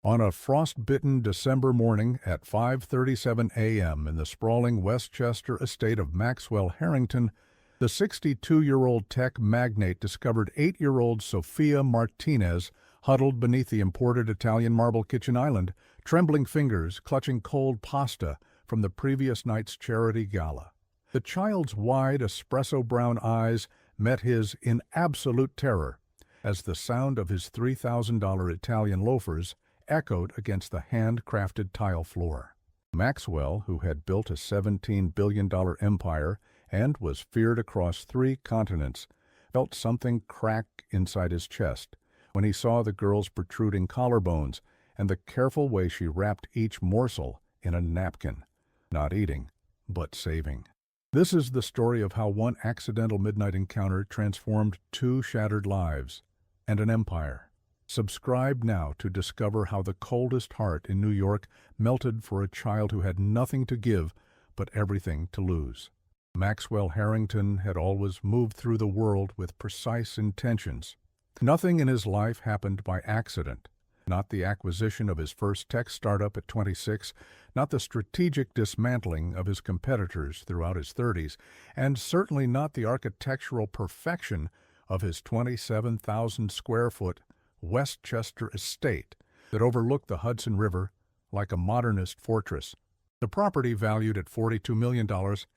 On a frost-bitten December morning at 5:37 a.m. in the sprawling Westchester estate of Maxwell Harrington, the 62-year-old tech magnate discovered 8-year-old Sophia Martinez huddled beneath the imported Italian marble kitchen island, trembling fingers clutching cold pasta from the previous night's charity gala. The child's wide espresso-brown eyes met his in absolute terror as the sound of his $3,000 Italian loafers echoed against the hand-crafted tile floor. Maxwell, who had built a $17 billion empire and was feared across 3 continents, felt something crack inside his chest when he saw the girl's protruding collarbones and the careful way she wrapped each morsel in a napkin, not eating, but saving. This is the story of how one accidental midnight encounter transformed 2 shattered lives and an empire. Subscribe now to discover how the coldest heart in New York melted for a child who had nothing to give but everything to lose. Maxwell Harrington had always moved through the world with precise intentions. Nothing in his life happened by accident. Not the acquisition of his first tech startup at 26, not the strategic dismantling of his competitors throughout his 30s, and certainly not the architectural perfection of his 27,000-square-foot Westchester estate that overlooked the Hudson River like a modernist fortress. The property, valued at $42 million,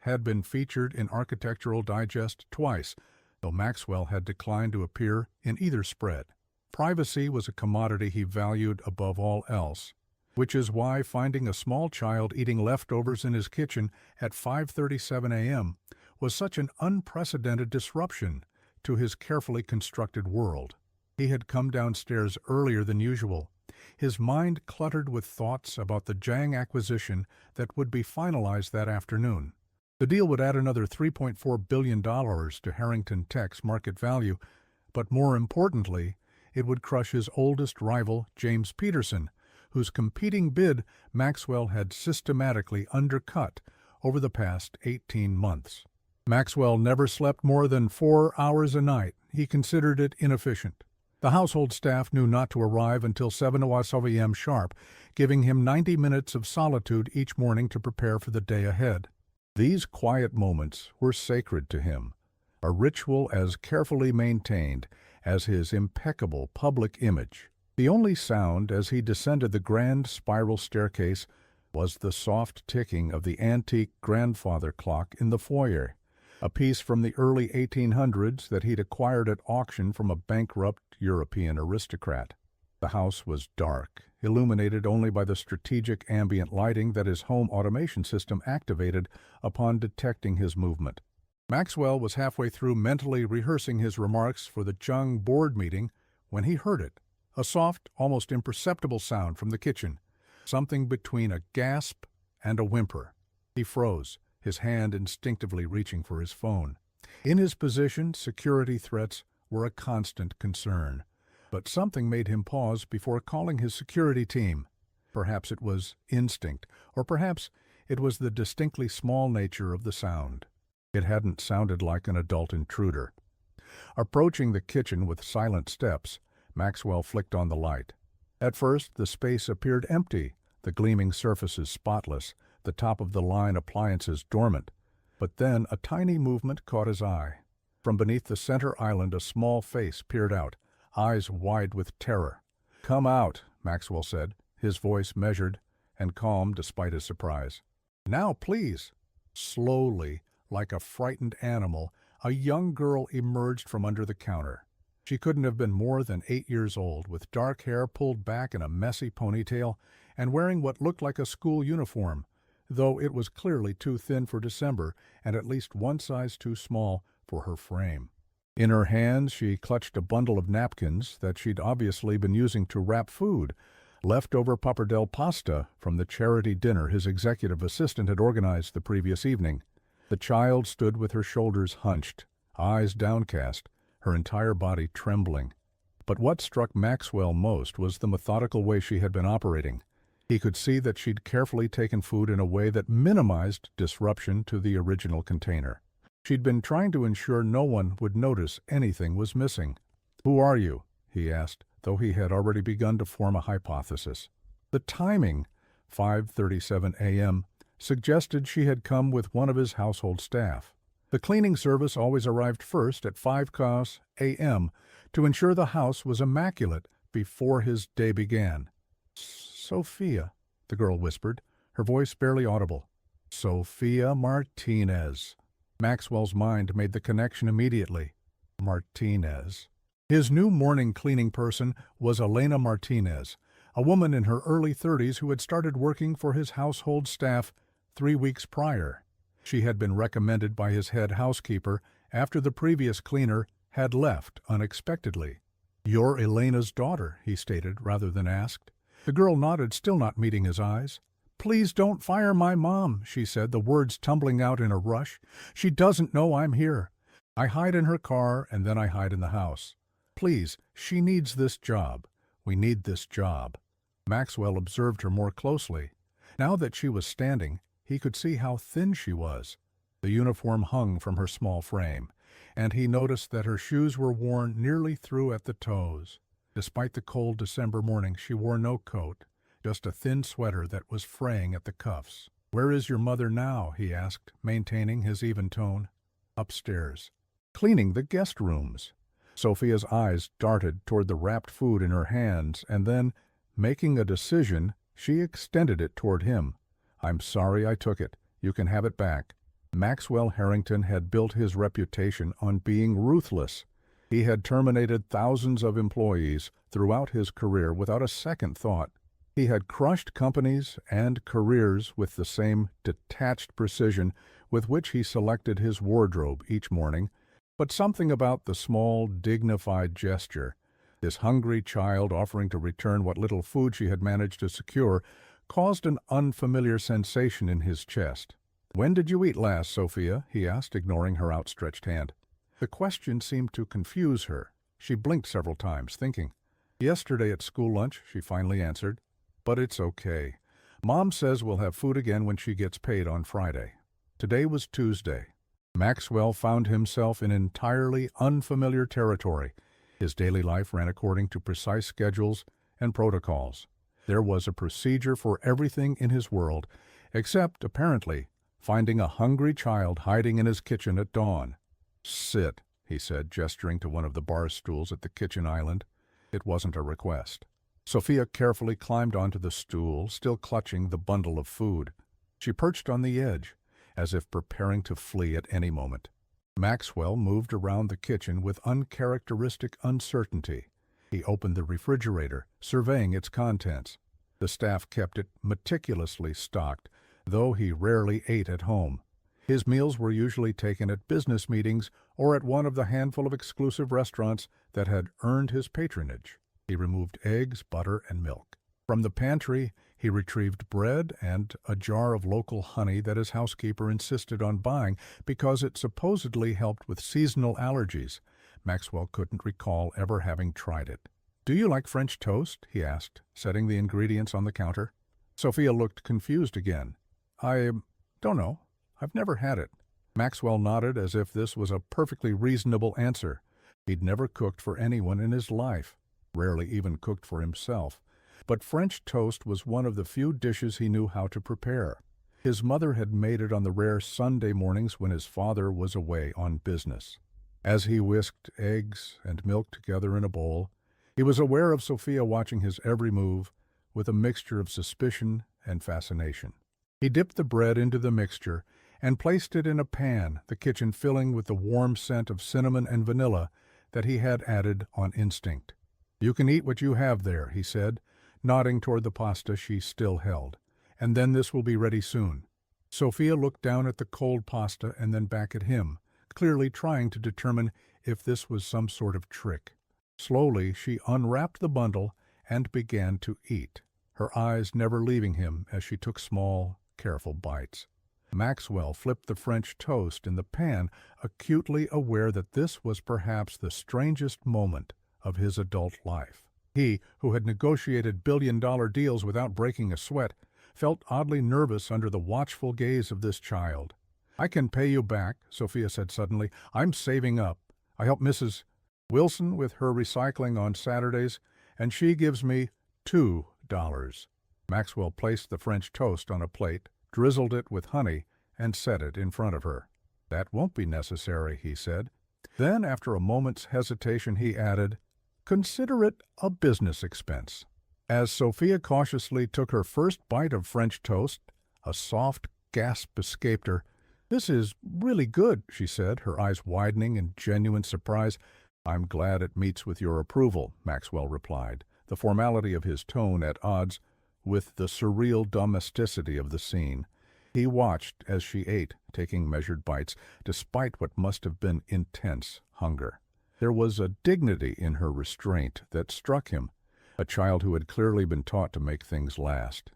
had been featured in Architectural Digest twice, though Maxwell had declined to appear in either spread. Privacy was a commodity he valued above all else, which is why finding a small child eating leftovers in his kitchen at 5:37 a.m. was such an unprecedented disruption to his carefully constructed world. He had come downstairs earlier than usual, his mind cluttered with thoughts about the Jang acquisition that would be finalized that afternoon. The deal would add another $3.4 billion to Harrington Tech's market value, but more importantly, it would crush his oldest rival, James Peterson, whose competing bid Maxwell had systematically undercut over the past 18 months. Maxwell never slept more than 4 hours a night. He considered it inefficient. The household staff knew not to arrive until 7 a.m. sharp, giving him 90 minutes of solitude each morning to prepare for the day ahead. These quiet moments were sacred to him, a ritual as carefully maintained as his impeccable public image. The only sound as he descended the grand spiral staircase was the soft ticking of the antique grandfather clock in the foyer, a piece from the early 1800s that he'd acquired at auction from a bankrupt European aristocrat. The house was dark, illuminated only by the strategic ambient lighting that his home automation system activated upon detecting his movement. Maxwell was halfway through mentally rehearsing his remarks for the Jung board meeting when he heard it, a soft, almost imperceptible sound from the kitchen, something between a gasp and a whimper. He froze, his hand instinctively reaching for his phone. In his position, security threats were a constant concern, but something made him pause before calling his security team. Perhaps it was instinct, or perhaps it was the distinctly small nature of the sound. It hadn't sounded like an adult intruder. Approaching the kitchen with silent steps, Maxwell flicked on the light. At first, the space appeared empty, the gleaming surfaces spotless, the top-of-the-line appliances dormant. But then a tiny movement caught his eye. From beneath the center island, a small face peered out, eyes wide with terror. "Come out," Maxwell said, his voice measured and calm despite his surprise. "Now, please." Slowly, like a frightened animal, a young girl emerged from under the counter. She couldn't have been more than 8 years old, with dark hair pulled back in a messy ponytail and wearing what looked like a school uniform, though it was clearly too thin for December and at least one size too small for her frame. In her hands, she clutched a bundle of napkins that she'd obviously been using to wrap food, leftover pappardelle pasta from the charity dinner his executive assistant had organized the previous evening. The child stood with her shoulders hunched, eyes downcast, her entire body trembling. But what struck Maxwell most was the methodical way she had been operating. He could see that she'd carefully taken food in a way that minimized disruption to the original container. She'd been trying to ensure no one would notice anything was missing. "Who are you?" he asked, though he had already begun to form a hypothesis. The timing, 5:37 a.m., suggested she had come with one of his household staff. The cleaning service always arrived first at 5 a.m. to ensure the house was immaculate before his day began. "Sophia," the girl whispered, her voice barely audible. "Sophia Martinez." Maxwell's mind made the connection immediately. Martinez. His new morning cleaning person was Elena Martinez, a woman in her early 30s who had started working for his household staff 3 weeks prior. She had been recommended by his head housekeeper after the previous cleaner had left unexpectedly. "You're Elena's daughter," he stated rather than asked. The girl nodded, still not meeting his eyes. "Please don't fire my mom," she said, the words tumbling out in a rush. "She doesn't know I'm here. I hide in her car and then I hide in the house. Please, she needs this job. We need this job." Maxwell observed her more closely. Now that she was standing, he could see how thin she was. The uniform hung from her small frame, and he noticed that her shoes were worn nearly through at the toes. Despite the cold December morning, she wore no coat, just a thin sweater that was fraying at the cuffs. "Where is your mother now?" he asked, maintaining his even tone. "Upstairs, cleaning the guest rooms." Sophia's eyes darted toward the wrapped food in her hands, and then, making a decision, she extended it toward him. "I'm sorry I took it. You can have it back." Maxwell Harrington had built his reputation on being ruthless. He had terminated thousands of employees throughout his career without a second thought. He had crushed companies and careers with the same detached precision with which he selected his wardrobe each morning, but something about the small, dignified gesture, this hungry child offering to return what little food she had managed to secure, caused an unfamiliar sensation in his chest. "When did you eat last, Sophia?" he asked, ignoring her outstretched hand. The question seemed to confuse her. She blinked several times, thinking. "Yesterday at school lunch," she finally answered. "But it's okay. Mom says we'll have food again when she gets paid on Friday." Today was Tuesday. Maxwell found himself in entirely unfamiliar territory. His daily life ran according to precise schedules and protocols. There was a procedure for everything in his world, except, apparently, finding a hungry child hiding in his kitchen at dawn. "Sit," he said, gesturing to one of the bar stools at the kitchen island. It wasn't a request. Sophia carefully climbed onto the stool, still clutching the bundle of food. She perched on the edge, as if preparing to flee at any moment. Maxwell moved around the kitchen with uncharacteristic uncertainty. He opened the refrigerator, surveying its contents. The staff kept it meticulously stocked, though he rarely ate at home. His meals were usually taken at business meetings or at one of the handful of exclusive restaurants that had earned his patronage. He removed eggs, butter, and milk. From the pantry, he retrieved bread and a jar of local honey that his housekeeper insisted on buying because it supposedly helped with seasonal allergies. Maxwell couldn't recall ever having tried it. "Do you like French toast?" he asked, setting the ingredients on the counter. Sophia looked confused again. "I don't know. I've never had it." Maxwell nodded as if this was a perfectly reasonable answer. He'd never cooked for anyone in his life, rarely even cooked for himself, but French toast was one of the few dishes he knew how to prepare. His mother had made it on the rare Sunday mornings when his father was away on business. As he whisked eggs and milk together in a bowl, he was aware of Sophia watching his every move with a mixture of suspicion and fascination. He dipped the bread into the mixture and placed it in a pan, the kitchen filling with the warm scent of cinnamon and vanilla that he had added on instinct. "You can eat what you have there," he said, nodding toward the pasta she still held. "And then this will be ready soon." Sophia looked down at the cold pasta and then back at him, clearly trying to determine if this was some sort of trick. Slowly, she unwrapped the bundle and began to eat, her eyes never leaving him as she took small, careful bites. Maxwell flipped the French toast in the pan, acutely aware that this was perhaps the strangest moment of his adult life. He, who had negotiated billion-dollar deals without breaking a sweat, felt oddly nervous under the watchful gaze of this child. "I can pay you back," Sophia said suddenly. "I'm saving up. I help Mrs. Wilson with her recycling on Saturdays, and she gives me $2. Maxwell placed the French toast on a plate, drizzled it with honey, and set it in front of her. "That won't be necessary," he said. Then, after a moment's hesitation, he added, "Consider it a business expense." As Sophia cautiously took her first bite of French toast, a soft gasp escaped her. "This is really good," she said, her eyes widening in genuine surprise. "I'm glad it meets with your approval," Maxwell replied, the formality of his tone at odds with the surreal domesticity of the scene. He watched as she ate, taking measured bites, despite what must have been intense hunger. There was a dignity in her restraint that struck him, a child who had clearly been taught to make things last.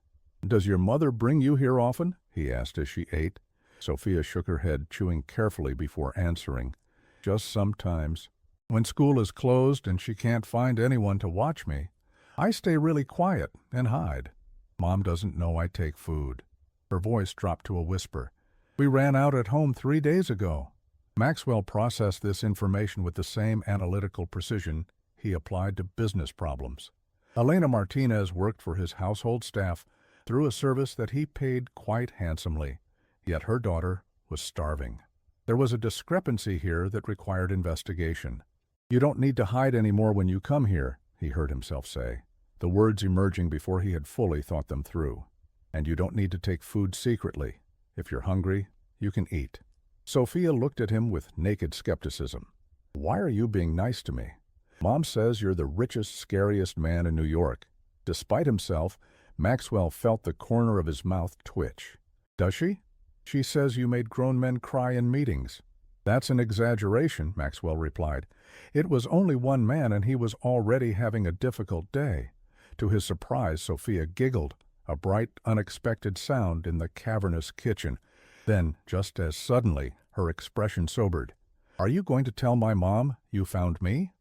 "Does your mother bring you here often?" he asked as she ate. Sophia shook her head, chewing carefully before answering. "Just sometimes. When school is closed and she can't find anyone to watch me, I stay really quiet and hide. Mom doesn't know I take food." Her voice dropped to a whisper. "We ran out at home 3 days ago." Maxwell processed this information with the same analytical precision he applied to business problems. Elena Martinez worked for his household staff through a service that he paid quite handsomely, yet her daughter was starving. There was a discrepancy here that required investigation. "You don't need to hide any more when you come here," he heard himself say, the words emerging before he had fully thought them through. "And you don't need to take food secretly. If you're hungry, you can eat." Sophia looked at him with naked skepticism. "Why are you being nice to me? Mom says you're the richest, scariest man in New York." Despite himself, Maxwell felt the corner of his mouth twitch. "Does she? She says you made grown men cry in meetings." "That's an exaggeration," Maxwell replied. "It was only one man, and he was already having a difficult day." To his surprise, Sophia giggled, a bright, unexpected sound in the cavernous kitchen. Then, just as suddenly, her expression sobered. "Are you going to tell my mom you found me?"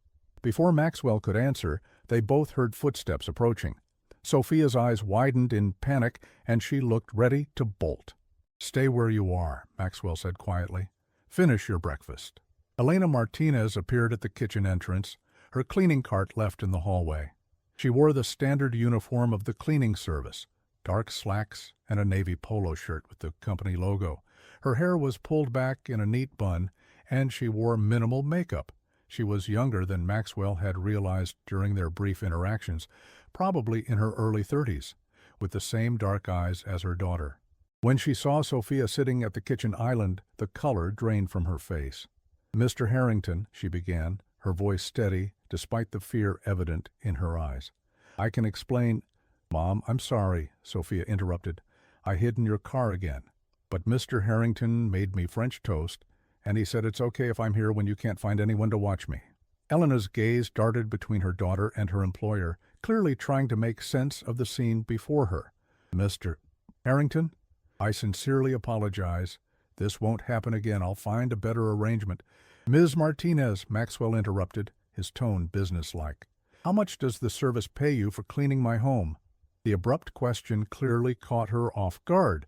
Before Maxwell could answer, they both heard footsteps approaching. Sophia's eyes widened in panic, and she looked ready to bolt. "Stay where you are," Maxwell said quietly. "Finish your breakfast." Elena Martinez appeared at the kitchen entrance, her cleaning cart left in the hallway. She wore the standard uniform of the cleaning service, dark slacks and a navy polo shirt with the company logo. Her hair was pulled back in a neat bun, and she wore minimal makeup. She was younger than Maxwell had realized during their brief interactions, probably in her early 30s, with the same dark eyes as her daughter. When she saw Sophia sitting at the kitchen island, the color drained from her face. "Mr. Harrington," she began, her voice steady, despite the fear evident in her eyes. "I can explain—" "Mom, I'm sorry," Sophia interrupted. "I hid in your car again. But Mr. Harrington made me French toast, and he said it's okay if I'm here when you can't find anyone to watch me." Elena's gaze darted between her daughter and her employer, clearly trying to make sense of the scene before her. "Mr. Harrington, I sincerely apologize. This won't happen again. I'll find a better arrangement." "Ms. Martinez," Maxwell interrupted, his tone businesslike. "How much does the service pay you for cleaning my home?" The abrupt question clearly caught her off guard.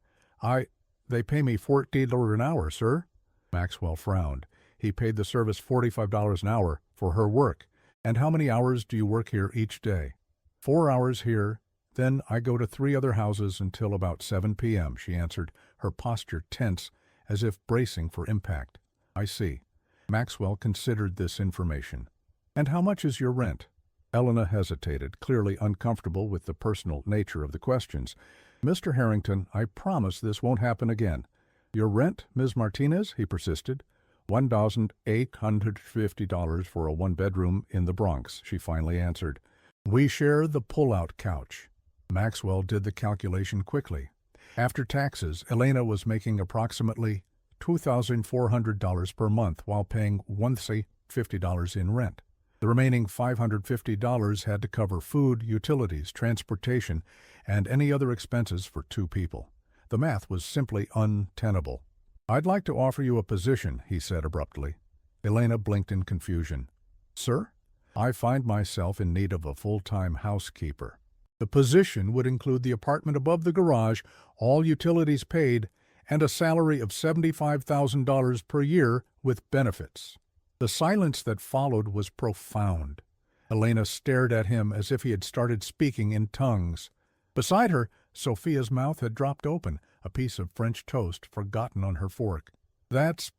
They pay me $14 an hour, sir." Maxwell frowned. He paid the service $45 an hour for her work. "And how many hours do you work here each day?" 4 hours here. Then I go to 3 other houses until about 7 p.m., she answered, her posture tense, as if bracing for impact. "I see." Maxwell considered this information. "And how much is your rent?" Elena hesitated, clearly uncomfortable with the personal nature of the questions. "Mr. Harrington, I promise this won't happen again." "Your rent, Ms. Martinez?" he persisted. $1,850 for a one-bedroom in the Bronx, she finally answered. "We share the pull-out couch." Maxwell did the calculation quickly. After taxes, Elena was making approximately $2,400 per month while paying $150 in rent. The remaining $550 had to cover food, utilities, transportation, and any other expenses for 2 people. The math was simply untenable. "I'd like to offer you a position," he said abruptly. Elena blinked in confusion. "Sir?" "I find myself in need of a full-time housekeeper. The position would include the apartment above the garage, all utilities paid, and a salary of $75,000 per year with benefits." The silence that followed was profound. Elena stared at him as if he had started speaking in tongues. Beside her, Sophia's mouth had dropped open, a piece of French toast forgotten on her fork. That's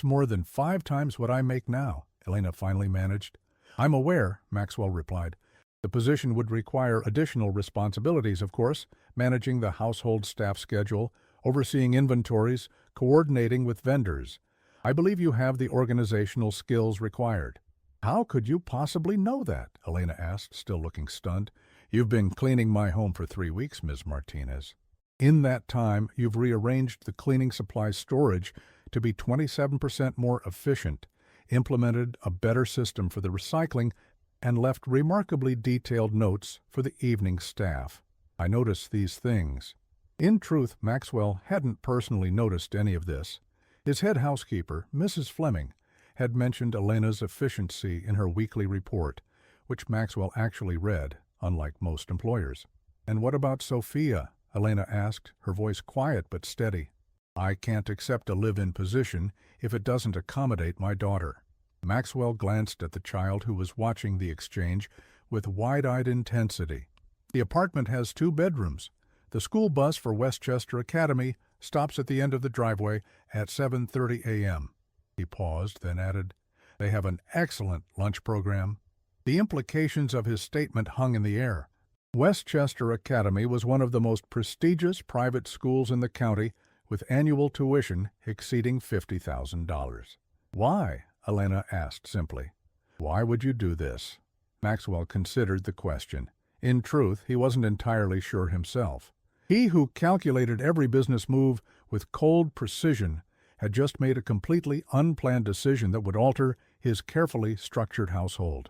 more than 5 times what I make now, Elena finally managed. I'm aware, Maxwell replied. The position would require additional responsibilities, of course, managing the household staff schedule, overseeing inventories, coordinating with vendors. I believe you have the organizational skills required. How could you possibly know that? Elena asked, still looking stunned. You've been cleaning my home for 3 weeks, Ms. Martinez. In that time, you've rearranged the cleaning supply storage to be 27% more efficient, implemented a better system for the recycling, and left remarkably detailed notes for the evening staff. I noticed these things. In truth, Maxwell hadn't personally noticed any of this. His head housekeeper, Mrs. Fleming, had mentioned Elena's efficiency in her weekly report, which Maxwell actually read, unlike most employers. And what about Sophia? Elena asked, her voice quiet but steady. I can't accept a live-in position if it doesn't accommodate my daughter. Maxwell glanced at the child who was watching the exchange with wide-eyed intensity. The apartment has 2 bedrooms. The school bus for Westchester Academy stops at the end of the driveway at 7:30 a.m. He paused, then added, They have an excellent lunch program. The implications of his statement hung in the air. Westchester Academy was one of the most prestigious private schools in the county, with annual tuition exceeding $50,000. Why? Elena asked simply. Why would you do this? Maxwell considered the question. In truth, he wasn't entirely sure himself. He who calculated every business move with cold precision had just made a completely unplanned decision that would alter his carefully structured household.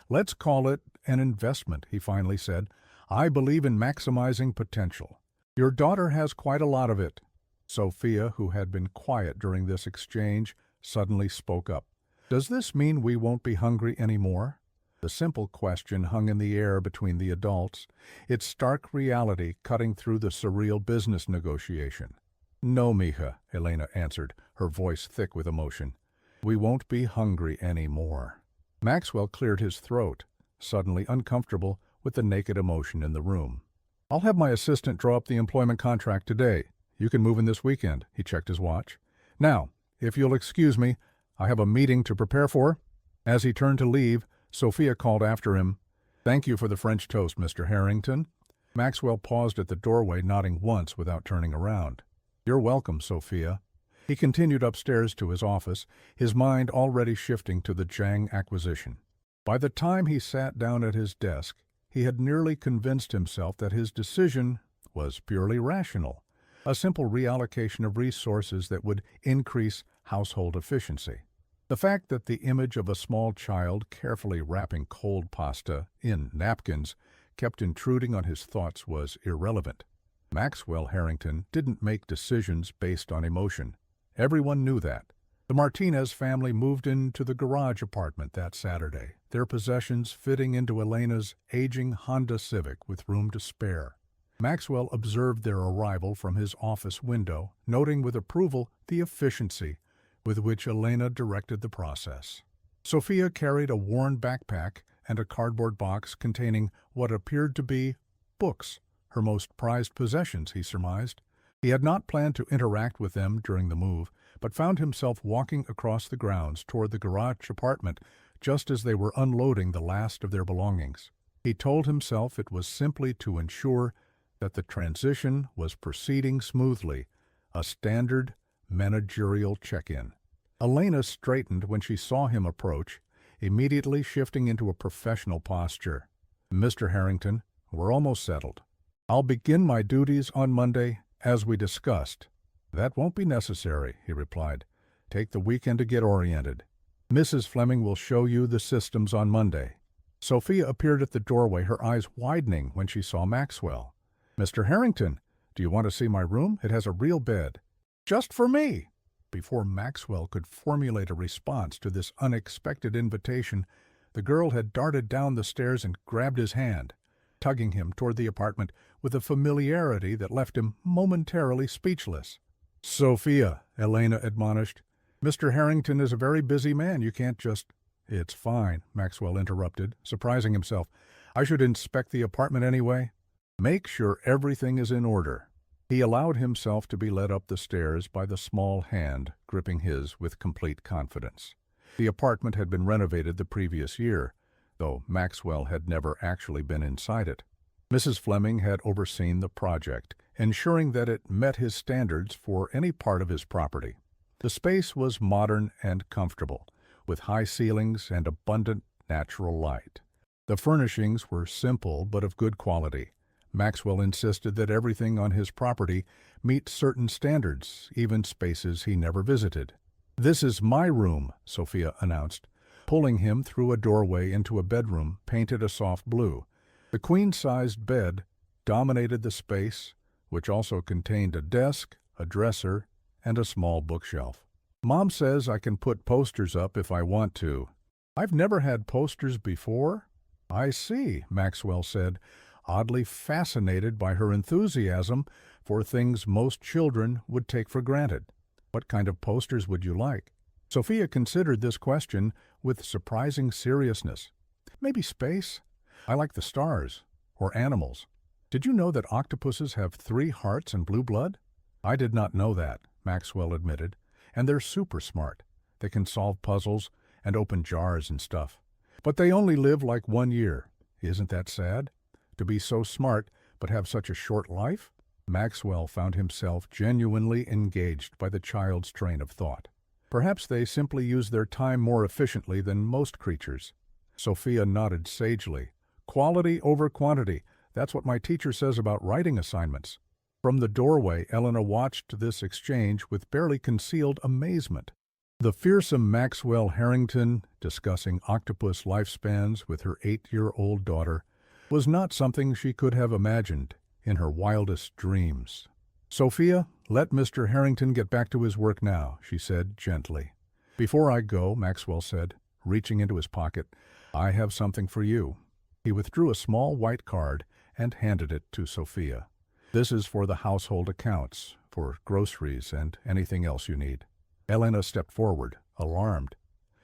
Let's call it an investment, he finally said. I believe in maximizing potential. Your daughter has quite a lot of it. Sophia, who had been quiet during this exchange, suddenly spoke up. Does this mean we won't be hungry anymore? The simple question hung in the air between the adults, its stark reality cutting through the surreal business negotiation. No, mija, Elena answered, her voice thick with emotion. We won't be hungry anymore. Maxwell cleared his throat, suddenly uncomfortable with the naked emotion in the room. I'll have my assistant draw up the employment contract today. You can move in this weekend, he checked his watch. Now, if you'll excuse me, I have a meeting to prepare for. As he turned to leave, Sophia called after him, Thank you for the French toast, Mr. Harrington. Maxwell paused at the doorway, nodding once without turning around. You're welcome, Sophia. He continued upstairs to his office, his mind already shifting to the Jang acquisition. By the time he sat down at his desk, he had nearly convinced himself that his decision was purely rational, a simple reallocation of resources that would increase household efficiency. The fact that the image of a small child carefully wrapping cold pasta in napkins kept intruding on his thoughts was irrelevant. Maxwell Harrington didn't make decisions based on emotion. Everyone knew that. The Martinez family moved into the garage apartment that Saturday, their possessions fitting into Elena's aging Honda Civic with room to spare. Maxwell observed their arrival from his office window, noting with approval the efficiency with which Elena directed the process. Sophia carried a worn backpack and a cardboard box containing what appeared to be books, her most prized possessions, he surmised. He had not planned to interact with them during the move, but found himself walking across the grounds toward the garage apartment just as they were unloading the last of their belongings. He told himself it was simply to ensure that the transition was proceeding smoothly, a standard managerial check-in. Elena straightened when she saw him approach, immediately shifting into a professional posture. Mr. Harrington, we're almost settled. I'll begin my duties on Monday, as we discussed. That won't be necessary, he replied. Take the weekend to get oriented. Mrs. Fleming will show you the systems on Monday. Sophia appeared at the doorway, her eyes widening when she saw Maxwell. Mr. Harrington, do you want to see my room? It has a real bed. Just for me. Before Maxwell could formulate a response to this unexpected invitation, the girl had darted down the stairs and grabbed his hand, tugging him toward the apartment with a familiarity that left him momentarily speechless. Sophia, Elena admonished, Mr. Harrington is a very busy man. You can't just... "It's fine," Maxwell interrupted, surprising himself. "I should inspect the apartment anyway." "Make sure everything is in order." He allowed himself to be led up the stairs by the small hand gripping his with complete confidence. The apartment had been renovated the previous year, though Maxwell had never actually been inside it. Mrs. Fleming had overseen the project, ensuring that it met his standards for any part of his property. The space was modern and comfortable, with high ceilings and abundant natural light. The furnishings were simple but of good quality. Maxwell insisted that everything on his property meet certain standards, even spaces he never visited. "This is my room," Sophia announced, pulling him through a doorway into a bedroom painted a soft blue. The queen-sized bed dominated the space, which also contained a desk, a dresser, and a small bookshelf. "Mom says I can put posters up if I want to." "I've never had posters before." "I see," Maxwell said, oddly fascinated by her enthusiasm for things most children would take for granted. "What kind of posters would you like?" Sophia considered this question with surprising seriousness. "Maybe space. I like the stars. Or animals. Did you know that octopuses have 3 hearts and blue blood?" "I did not know that," Maxwell admitted. "And they're super smart. They can solve puzzles and open jars and stuff. But they only live like 1 year. Isn't that sad? To be so smart, but have such a short life?" Maxwell found himself genuinely engaged by the child's train of thought. Perhaps they simply use their time more efficiently than most creatures. Sophia nodded sagely. "Quality over quantity. That's what my teacher says about writing assignments." From the doorway, Elena watched this exchange with barely concealed amazement. The fearsome Maxwell Harrington, discussing octopus lifespans with her 8-year-old daughter, was not something she could have imagined in her wildest dreams. "Sophia, let Mr. Harrington get back to his work now," she said gently. "Before I go," Maxwell said, reaching into his pocket, "I have something for you." He withdrew a small white card and handed it to Sophia. "This is for the household accounts, for groceries and anything else you need." Elena stepped forward, alarmed.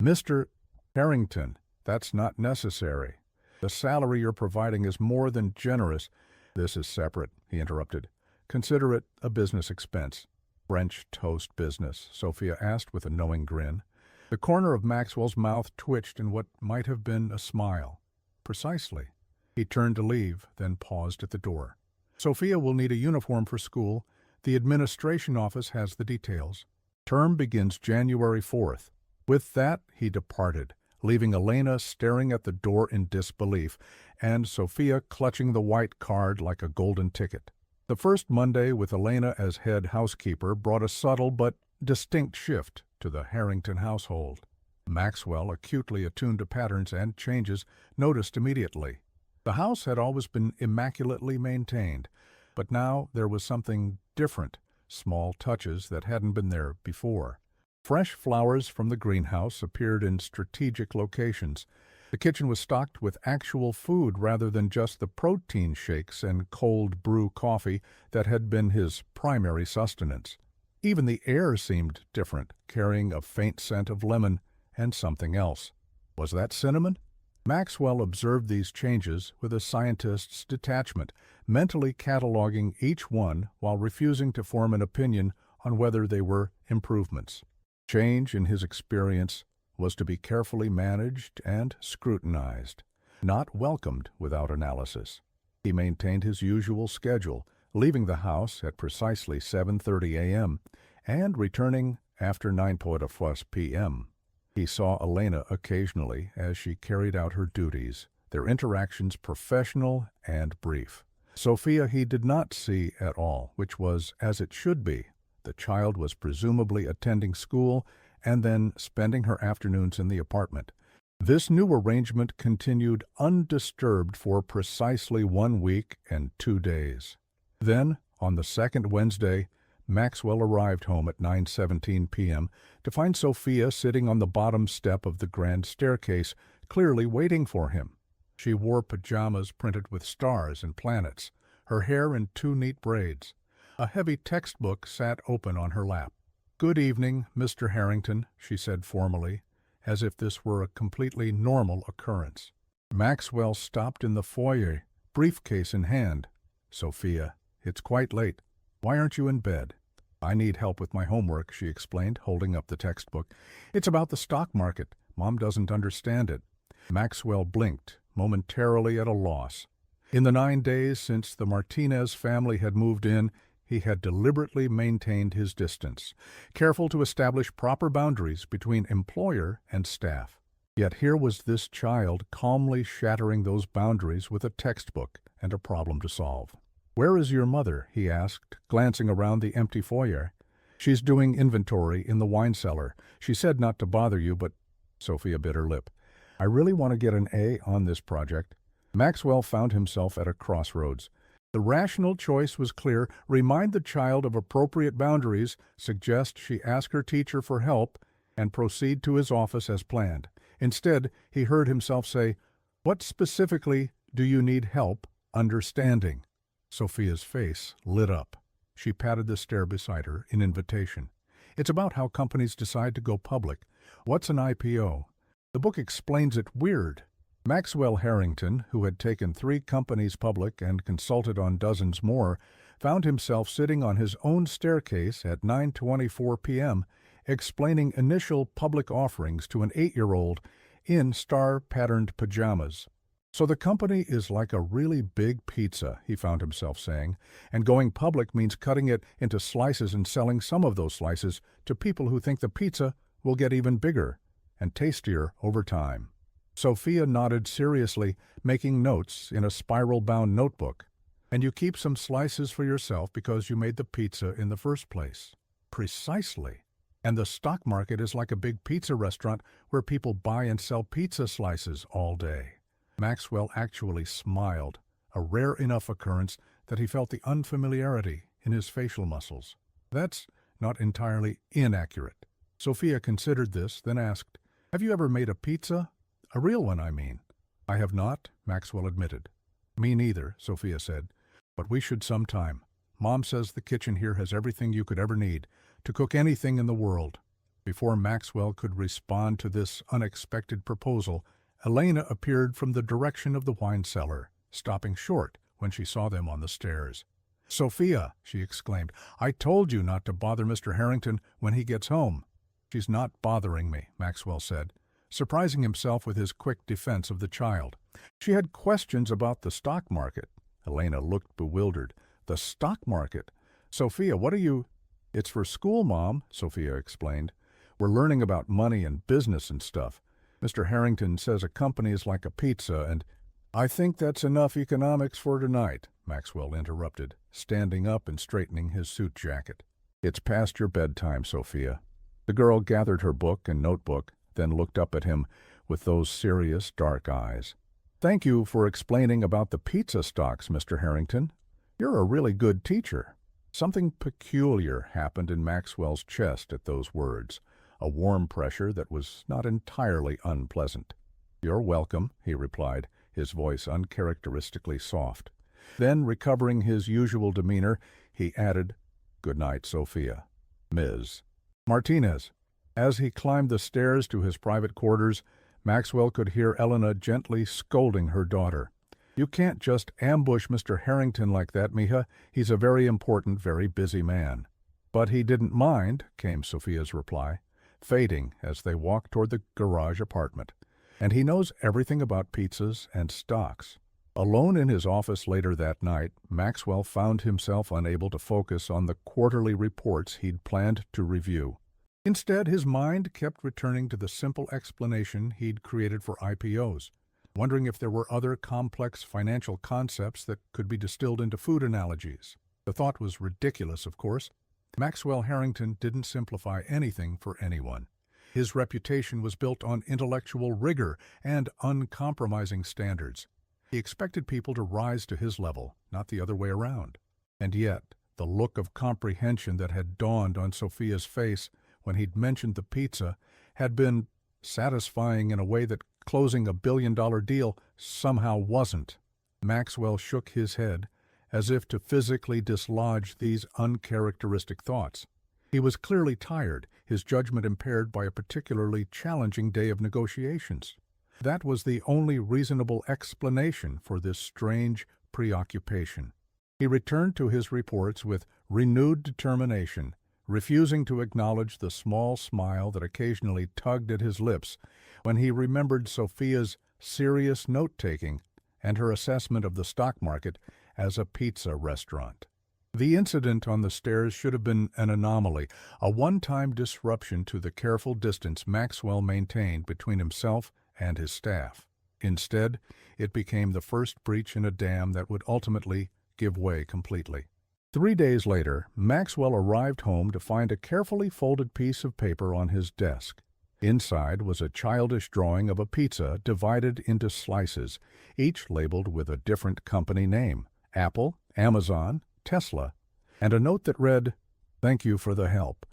"Mr. Harrington, that's not necessary. The salary you're providing is more than generous." "This is separate," he interrupted. "Consider it a business expense." "French toast business?" Sophia asked with a knowing grin. The corner of Maxwell's mouth twitched in what might have been a smile. "Precisely." He turned to leave, then paused at the door. "Sophia will need a uniform for school. The administration office has the details. Term begins January 4th. With that, he departed, leaving Elena staring at the door in disbelief, and Sophia clutching the white card like a golden ticket. The first Monday with Elena as head housekeeper brought a subtle but distinct shift to the Harrington household. Maxwell, acutely attuned to patterns and changes, noticed immediately. The house had always been immaculately maintained, but now there was something different, small touches that hadn't been there before. Fresh flowers from the greenhouse appeared in strategic locations. The kitchen was stocked with actual food rather than just the protein shakes and cold brew coffee that had been his primary sustenance. Even the air seemed different, carrying a faint scent of lemon and something else. Was that cinnamon? Maxwell observed these changes with a scientist's detachment, mentally cataloging each one while refusing to form an opinion on whether they were improvements. Change, in his experience, was to be carefully managed and scrutinized, not welcomed without analysis. He maintained his usual schedule, leaving the house at precisely 7:30 a.m. and returning after 9:15 p.m. He saw Elena occasionally as she carried out her duties, their interactions professional and brief. Sophia he did not see at all, which was as it should be. The child was presumably attending school and then spending her afternoons in the apartment. This new arrangement continued undisturbed for precisely 1 week and 2 days. Then, on the second Wednesday, Maxwell arrived home at 9:17 p.m. to find Sophia sitting on the bottom step of the grand staircase, clearly waiting for him. She wore pajamas printed with stars and planets, her hair in 2 neat braids. A heavy textbook sat open on her lap. "Good evening, Mr. Harrington," she said formally, as if this were a completely normal occurrence. Maxwell stopped in the foyer, briefcase in hand. "Sophia, it's quite late. Why aren't you in bed?" "I need help with my homework," she explained, holding up the textbook. "It's about the stock market. Mom doesn't understand it." Maxwell blinked, momentarily at a loss. In the 9 days since the Martinez family had moved in, he had deliberately maintained his distance, careful to establish proper boundaries between employer and staff. Yet here was this child calmly shattering those boundaries with a textbook and a problem to solve. "Where is your mother?" he asked, glancing around the empty foyer. "She's doing inventory in the wine cellar. She said not to bother you, but—" Sophia bit her lip. "I really want to get an A on this project." Maxwell found himself at a crossroads. The rational choice was clear: remind the child of appropriate boundaries, suggest she ask her teacher for help, and proceed to his office as planned. Instead, he heard himself say, "What specifically do you need help understanding?" Sophia's face lit up. She patted the stair beside her in invitation. "It's about how companies decide to go public. What's an IPO? The book explains it weird." Maxwell Harrington, who had taken 3 companies public and consulted on dozens more, found himself sitting on his own staircase at 9:24 p.m., explaining initial public offerings to an 8-year-old in star-patterned pajamas. "So the company is like a really big pizza," he found himself saying, "and going public means cutting it into slices and selling some of those slices to people who think the pizza will get even bigger and tastier over time." Sophia nodded seriously, making notes in a spiral-bound notebook. "And you keep some slices for yourself because you made the pizza in the first place." "Precisely. And the stock market is like a big pizza restaurant where people buy and sell pizza slices all day." Maxwell actually smiled, a rare enough occurrence that he felt the unfamiliarity in his facial muscles. "That's not entirely inaccurate." Sophia considered this, then asked, "Have you ever made a pizza? A real one, I mean." "I have not," Maxwell admitted. "Me neither," Sophia said. "But we should sometime. Mom says the kitchen here has everything you could ever need to cook anything in the world." Before Maxwell could respond to this unexpected proposal, Elena appeared from the direction of the wine cellar, stopping short when she saw them on the stairs. "Sophia," she exclaimed, "I told you not to bother Mr. Harrington when he gets home." "She's not bothering me," Maxwell said, surprising himself with his quick defense of the child. "She had questions about the stock market." Elena looked bewildered. "The stock market? Sophia, what are you—" "It's for school, Mom," Sophia explained. "We're learning about money and business and stuff. Mr. Harrington says a company is like a pizza and—" "I think that's enough economics for tonight," Maxwell interrupted, standing up and straightening his suit jacket. "It's past your bedtime, Sophia." The girl gathered her book and notebook, then looked up at him with those serious, dark eyes. "Thank you for explaining about the pizza stocks, Mr. Harrington. You're a really good teacher." Something peculiar happened in Maxwell's chest at those words, a warm pressure that was not entirely unpleasant. "You're welcome," he replied, his voice uncharacteristically soft. Then, recovering his usual demeanor, he added, "Good night, Sophia. Ms. Martinez." As he climbed the stairs to his private quarters, Maxwell could hear Elena gently scolding her daughter. "You can't just ambush Mr. Harrington like that, Mija. He's a very important, very busy man." "But he didn't mind," came Sophia's reply, fading as they walked toward the garage apartment. "And he knows everything about pizzas and stocks." Alone in his office later that night, Maxwell found himself unable to focus on the quarterly reports he'd planned to review. Instead, his mind kept returning to the simple explanation he'd created for IPOs, wondering if there were other complex financial concepts that could be distilled into food analogies. The thought was ridiculous, of course. Maxwell Harrington didn't simplify anything for anyone. His reputation was built on intellectual rigor and uncompromising standards. He expected people to rise to his level, not the other way around. And yet, the look of comprehension that had dawned on Sophia's face when he'd mentioned the pizza had been satisfying in a way that closing a billion-dollar deal somehow wasn't. Maxwell shook his head, as if to physically dislodge these uncharacteristic thoughts. He was clearly tired, his judgment impaired by a particularly challenging day of negotiations. That was the only reasonable explanation for this strange preoccupation. He returned to his reports with renewed determination, refusing to acknowledge the small smile that occasionally tugged at his lips when he remembered Sophia's serious note-taking and her assessment of the stock market as a pizza restaurant. The incident on the stairs should have been an anomaly, a one-time disruption to the careful distance Maxwell maintained between himself and his staff. Instead, it became the first breach in a dam that would ultimately give way completely. 3 days later, Maxwell arrived home to find a carefully folded piece of paper on his desk. Inside was a childish drawing of a pizza divided into slices, each labeled with a different company name: Apple, Amazon, Tesla, and a note that read, "Thank you for the help.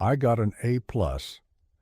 I got an A+.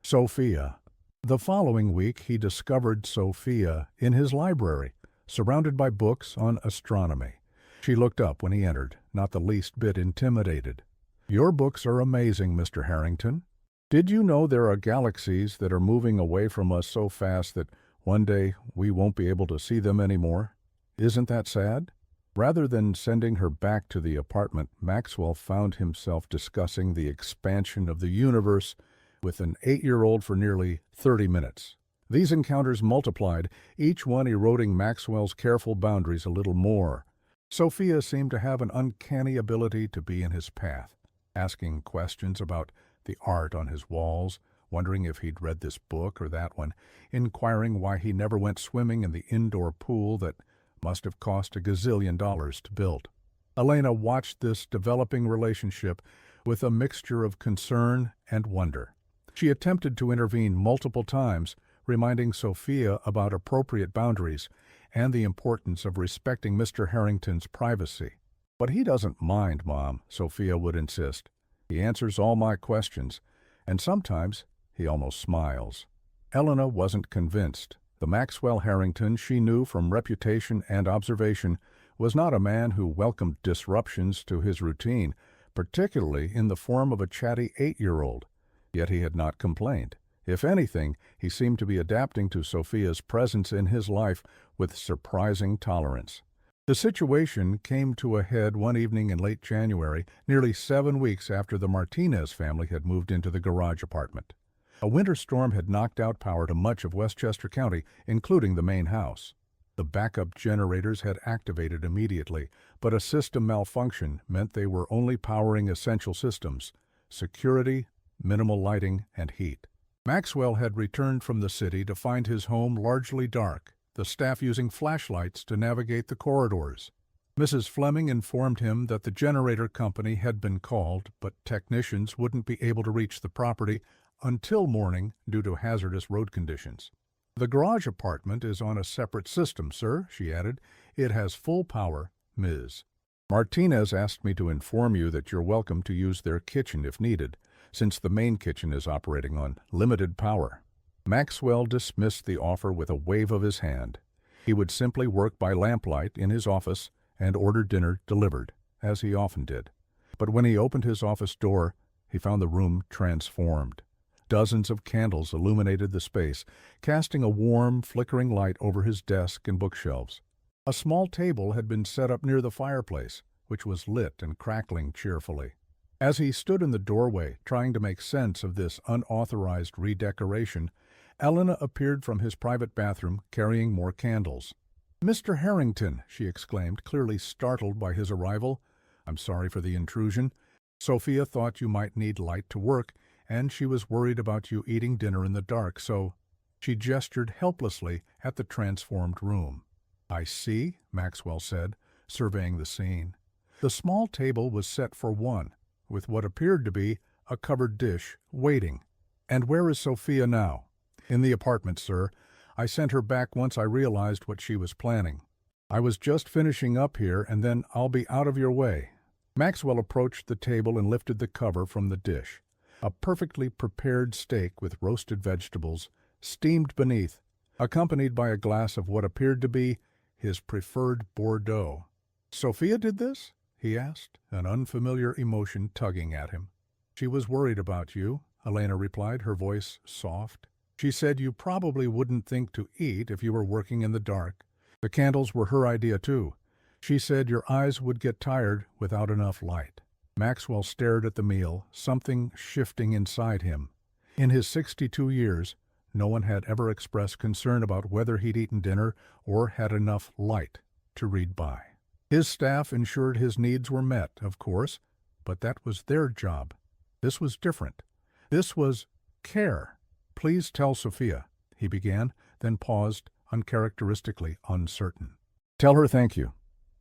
Sophia." The following week he discovered Sophia in his library, surrounded by books on astronomy. She looked up when he entered, not the least bit intimidated. "Your books are amazing, Mr. Harrington. Did you know there are galaxies that are moving away from us so fast that one day we won't be able to see them anymore? Isn't that sad?" Rather than sending her back to the apartment, Maxwell found himself discussing the expansion of the universe with an 8-year-old for nearly 30 minutes. These encounters multiplied, each one eroding Maxwell's careful boundaries a little more. Sophia seemed to have an uncanny ability to be in his path, asking questions about the art on his walls, wondering if he'd read this book or that one, inquiring why he never went swimming in the indoor pool that must have cost $1 gazillion to build. Elena watched this developing relationship with a mixture of concern and wonder. She attempted to intervene multiple times, reminding Sophia about appropriate boundaries and the importance of respecting Mr. Harrington's privacy. "But he doesn't mind, Mom," Sophia would insist. "He answers all my questions, and sometimes he almost smiles." Elena wasn't convinced. The Maxwell Harrington she knew from reputation and observation was not a man who welcomed disruptions to his routine, particularly in the form of a chatty 8-year-old. Yet he had not complained. If anything, he seemed to be adapting to Sophia's presence in his life with surprising tolerance. The situation came to a head one evening in late January, nearly 7 weeks after the Martinez family had moved into the garage apartment. A winter storm had knocked out power to much of Westchester County, including the main house. The backup generators had activated immediately, but a system malfunction meant they were only powering essential systems: security, minimal lighting, and heat. Maxwell had returned from the city to find his home largely dark, the staff using flashlights to navigate the corridors. Mrs. Fleming informed him that the generator company had been called, but technicians wouldn't be able to reach the property until morning due to hazardous road conditions. "The garage apartment is on a separate system, sir," she added. "It has full power, Ms. Martinez asked me to inform you that you're welcome to use their kitchen if needed, since the main kitchen is operating on limited power." Maxwell dismissed the offer with a wave of his hand. He would simply work by lamplight in his office and order dinner delivered, as he often did. But when he opened his office door, he found the room transformed. Dozens of candles illuminated the space, casting a warm, flickering light over his desk and bookshelves. A small table had been set up near the fireplace, which was lit and crackling cheerfully. As he stood in the doorway, trying to make sense of this unauthorized redecoration, Elena appeared from his private bathroom carrying more candles. "Mr. Harrington," she exclaimed, clearly startled by his arrival. "I'm sorry for the intrusion. Sophia thought you might need light to work, and she was worried about you eating dinner in the dark, so—" She gestured helplessly at the transformed room. "I see," Maxwell said, surveying the scene. The small table was set for one, with what appeared to be a covered dish, waiting. "And where is Sophia now?" "In the apartment, sir. I sent her back once I realized what she was planning. I was just finishing up here, and then I'll be out of your way." Maxwell approached the table and lifted the cover from the dish. A perfectly prepared steak with roasted vegetables steamed beneath, accompanied by a glass of what appeared to be his preferred Bordeaux. "Sophia did this?" he asked, an unfamiliar emotion tugging at him. "She was worried about you," Elena replied, her voice soft. "She said you probably wouldn't think to eat if you were working in the dark. The candles were her idea, too. She said your eyes would get tired without enough light." Maxwell stared at the meal, something shifting inside him. In his 62 years, no one had ever expressed concern about whether he'd eaten dinner or had enough light to read by. His staff ensured his needs were met, of course, but that was their job. This was different. This was care. "Please tell Sophia," he began, then paused, uncharacteristically uncertain. "Tell her thank you."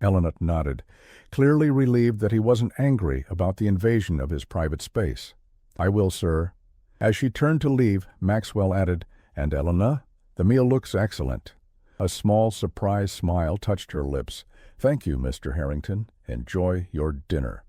Elena nodded, clearly relieved that he wasn't angry about the invasion of his private space. "I will, sir." As she turned to leave, Maxwell added, "And Elena, the meal looks excellent." A small, surprised smile touched her lips. "Thank you, Mr. Harrington. Enjoy your dinner."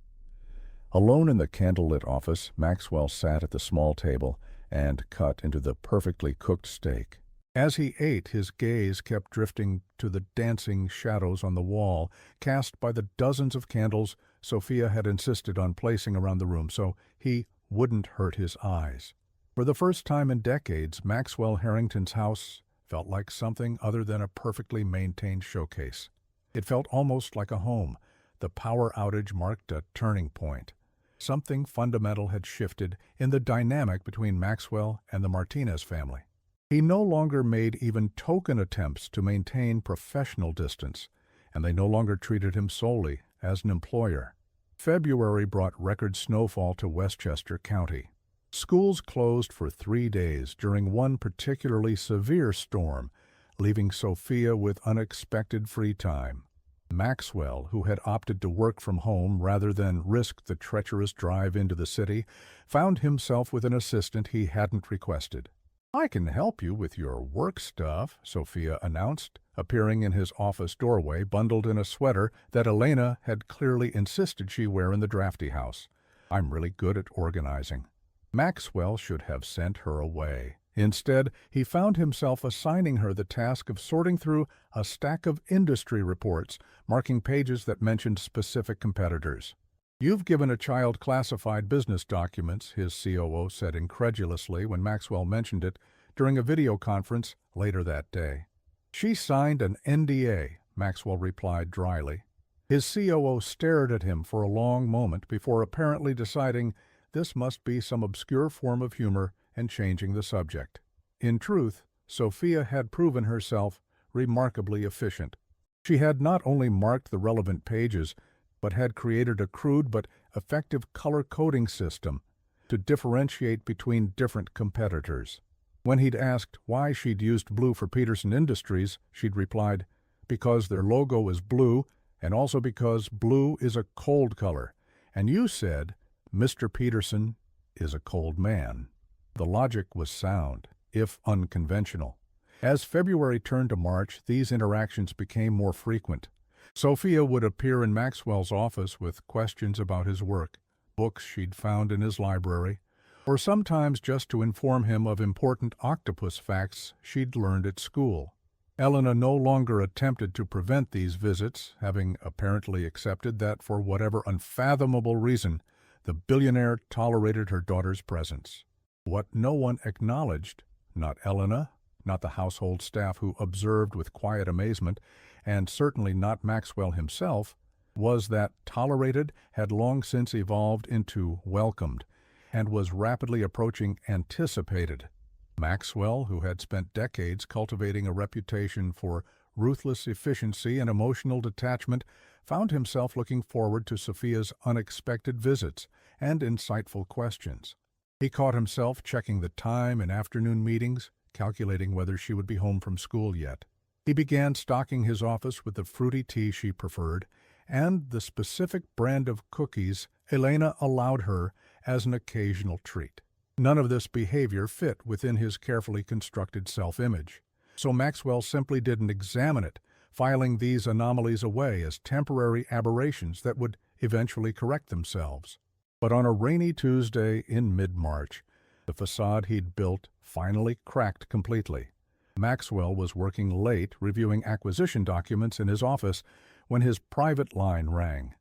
Alone in the candlelit office, Maxwell sat at the small table and cut into the perfectly cooked steak. As he ate, his gaze kept drifting to the dancing shadows on the wall, cast by the dozens of candles Sophia had insisted on placing around the room so he wouldn't hurt his eyes. For the first time in decades, Maxwell Harrington's house felt like something other than a perfectly maintained showcase. It felt almost like a home. The power outage marked a turning point. Something fundamental had shifted in the dynamic between Maxwell and the Martinez family. He no longer made even token attempts to maintain professional distance, and they no longer treated him solely as an employer. February brought record snowfall to Westchester County. Schools closed for 3 days during one particularly severe storm, leaving Sophia with unexpected free time. Maxwell, who had opted to work from home rather than risk the treacherous drive into the city, found himself with an assistant he hadn't requested. "I can help you with your work stuff," Sophia announced, appearing in his office doorway bundled in a sweater that Elena had clearly insisted she wear in the drafty house. "I'm really good at organizing." Maxwell should have sent her away. Instead, he found himself assigning her the task of sorting through a stack of industry reports, marking pages that mentioned specific competitors. "You've given a child classified business documents," his COO said incredulously when Maxwell mentioned it during a video conference later that day. "She signed an NDA," Maxwell replied dryly. His COO stared at him for a long moment before apparently deciding this must be some obscure form of humor and changing the subject. In truth, Sophia had proven herself remarkably efficient. She had not only marked the relevant pages, but had created a crude but effective color-coding system to differentiate between different competitors. When he'd asked why she'd used blue for Peterson Industries, she'd replied, "Because their logo is blue, and also because blue is a cold color. And you said, Mr. Peterson is a cold man." The logic was sound, if unconventional. As February turned to March, these interactions became more frequent. Sophia would appear in Maxwell's office with questions about his work, books she'd found in his library, or sometimes just to inform him of important octopus facts she'd learned at school. Elena no longer attempted to prevent these visits, having apparently accepted that for whatever unfathomable reason, the billionaire tolerated her daughter's presence. What no one acknowledged, not Elena, not the household staff who observed with quiet amazement, and certainly not Maxwell himself, was that tolerated had long since evolved into welcomed, and was rapidly approaching anticipated. Maxwell, who had spent decades cultivating a reputation for ruthless efficiency and emotional detachment, found himself looking forward to Sophia's unexpected visits and insightful questions. He caught himself checking the time in afternoon meetings, calculating whether she would be home from school yet. He began stocking his office with the fruity tea she preferred and the specific brand of cookies Elena allowed her as an occasional treat. None of this behavior fit within his carefully constructed self-image, so Maxwell simply didn't examine it, filing these anomalies away as temporary aberrations that would eventually correct themselves. But on a rainy Tuesday in mid-March, the facade he'd built finally cracked completely. Maxwell was working late reviewing acquisition documents in his office when his private line rang.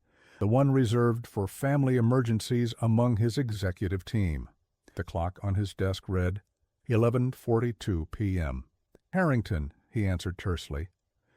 the one reserved for family emergencies among his executive team. The clock on his desk read 11:42 p.m. "Harrington," he answered tersely.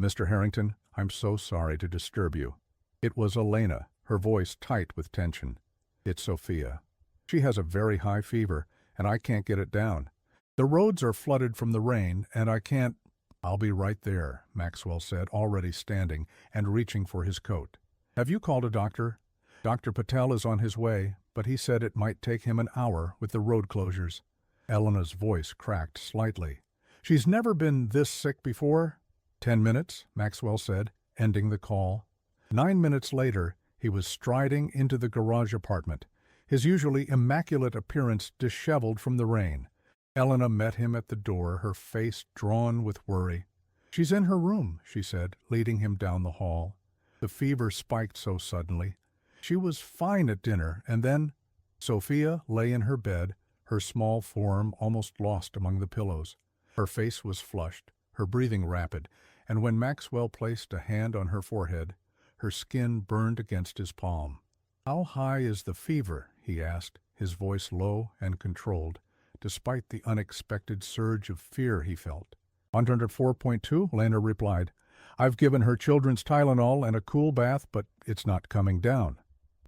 "Mr. Harrington, I'm so sorry to disturb you." It was Elena, her voice tight with tension. "It's Sophia. She has a very high fever, and I can't get it down. The roads are flooded from the rain, and I can't—" "I'll be right there," Maxwell said, already standing and reaching for his coat. "Have you called a doctor? Dr. Patel is on his way, but he said it might take him an hour with the road closures." Elena's voice cracked slightly. "She's never been this sick before?" 10 minutes, Maxwell said, ending the call. 9 minutes later, he was striding into the garage apartment, his usually immaculate appearance disheveled from the rain. Elena met him at the door, her face drawn with worry. "She's in her room," she said, leading him down the hall. The fever spiked so suddenly. She was fine at dinner, and then— Sophia lay in her bed, her small form almost lost among the pillows. Her face was flushed, her breathing rapid, and when Maxwell placed a hand on her forehead, her skin burned against his palm. "How high is the fever?" he asked, his voice low and controlled, despite the unexpected surge of fear he felt. 104.2, Lena replied. "I've given her children's Tylenol and a cool bath, but it's not coming down."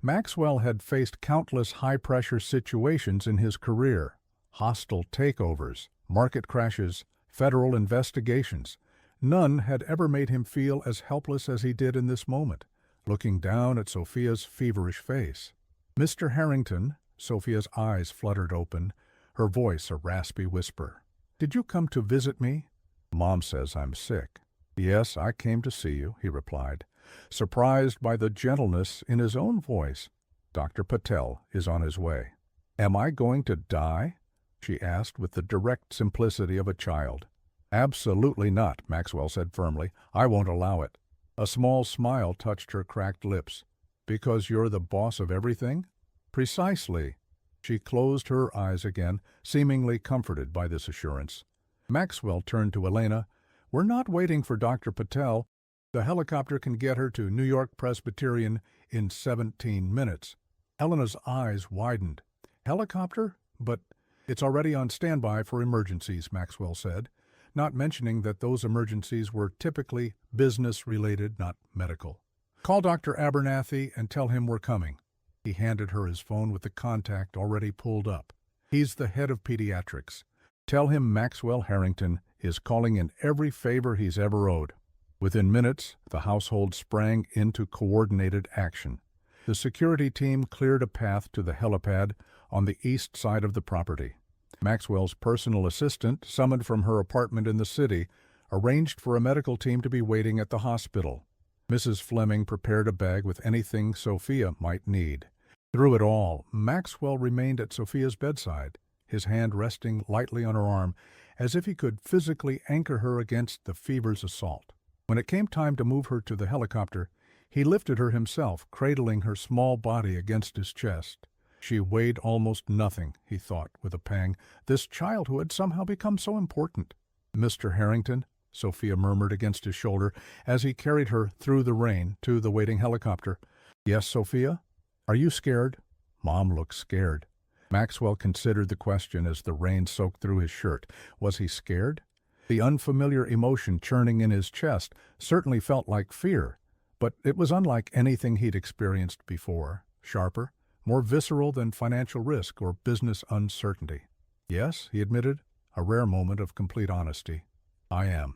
Maxwell had faced countless high-pressure situations in his career: hostile takeovers, market crashes, federal investigations. None had ever made him feel as helpless as he did in this moment, looking down at Sophia's feverish face. "Mr. Harrington," Sophia's eyes fluttered open, her voice a raspy whisper. "Did you come to visit me?" "Mom says I'm sick." "Yes, I came to see you," he replied, surprised by the gentleness in his own voice. "Dr. Patel is on his way." "Am I going to die?" she asked with the direct simplicity of a child. "Absolutely not," Maxwell said firmly. "I won't allow it." A small smile touched her cracked lips. "Because you're the boss of everything?" "Precisely." She closed her eyes again, seemingly comforted by this assurance. Maxwell turned to Elena. "We're not waiting for Dr. Patel. The helicopter can get her to New York Presbyterian in 17 minutes. Elena's eyes widened. "Helicopter? But it's already on standby for emergencies," Maxwell said, not mentioning that those emergencies were typically business-related, not medical. "Call Dr. Abernathy and tell him we're coming." He handed her his phone with the contact already pulled up. "He's the head of pediatrics. Tell him Maxwell Harrington is calling in every favor he's ever owed." Within minutes, the household sprang into coordinated action. The security team cleared a path to the helipad on the east side of the property. Maxwell's personal assistant, summoned from her apartment in the city, arranged for a medical team to be waiting at the hospital. Mrs. Fleming prepared a bag with anything Sophia might need. Through it all, Maxwell remained at Sophia's bedside, his hand resting lightly on her arm, as if he could physically anchor her against the fever's assault. When it came time to move her to the helicopter, he lifted her himself, cradling her small body against his chest. She weighed almost nothing, he thought with a pang, this child who had somehow become so important. "Mr. Harrington," Sophia murmured against his shoulder as he carried her through the rain to the waiting helicopter. "Yes, Sophia? Are you scared?" Mom looked scared. Maxwell considered the question as the rain soaked through his shirt. Was he scared? The unfamiliar emotion churning in his chest certainly felt like fear, but it was unlike anything he'd experienced before, sharper, more visceral than financial risk or business uncertainty. "Yes," he admitted, a rare moment of complete honesty. "I am."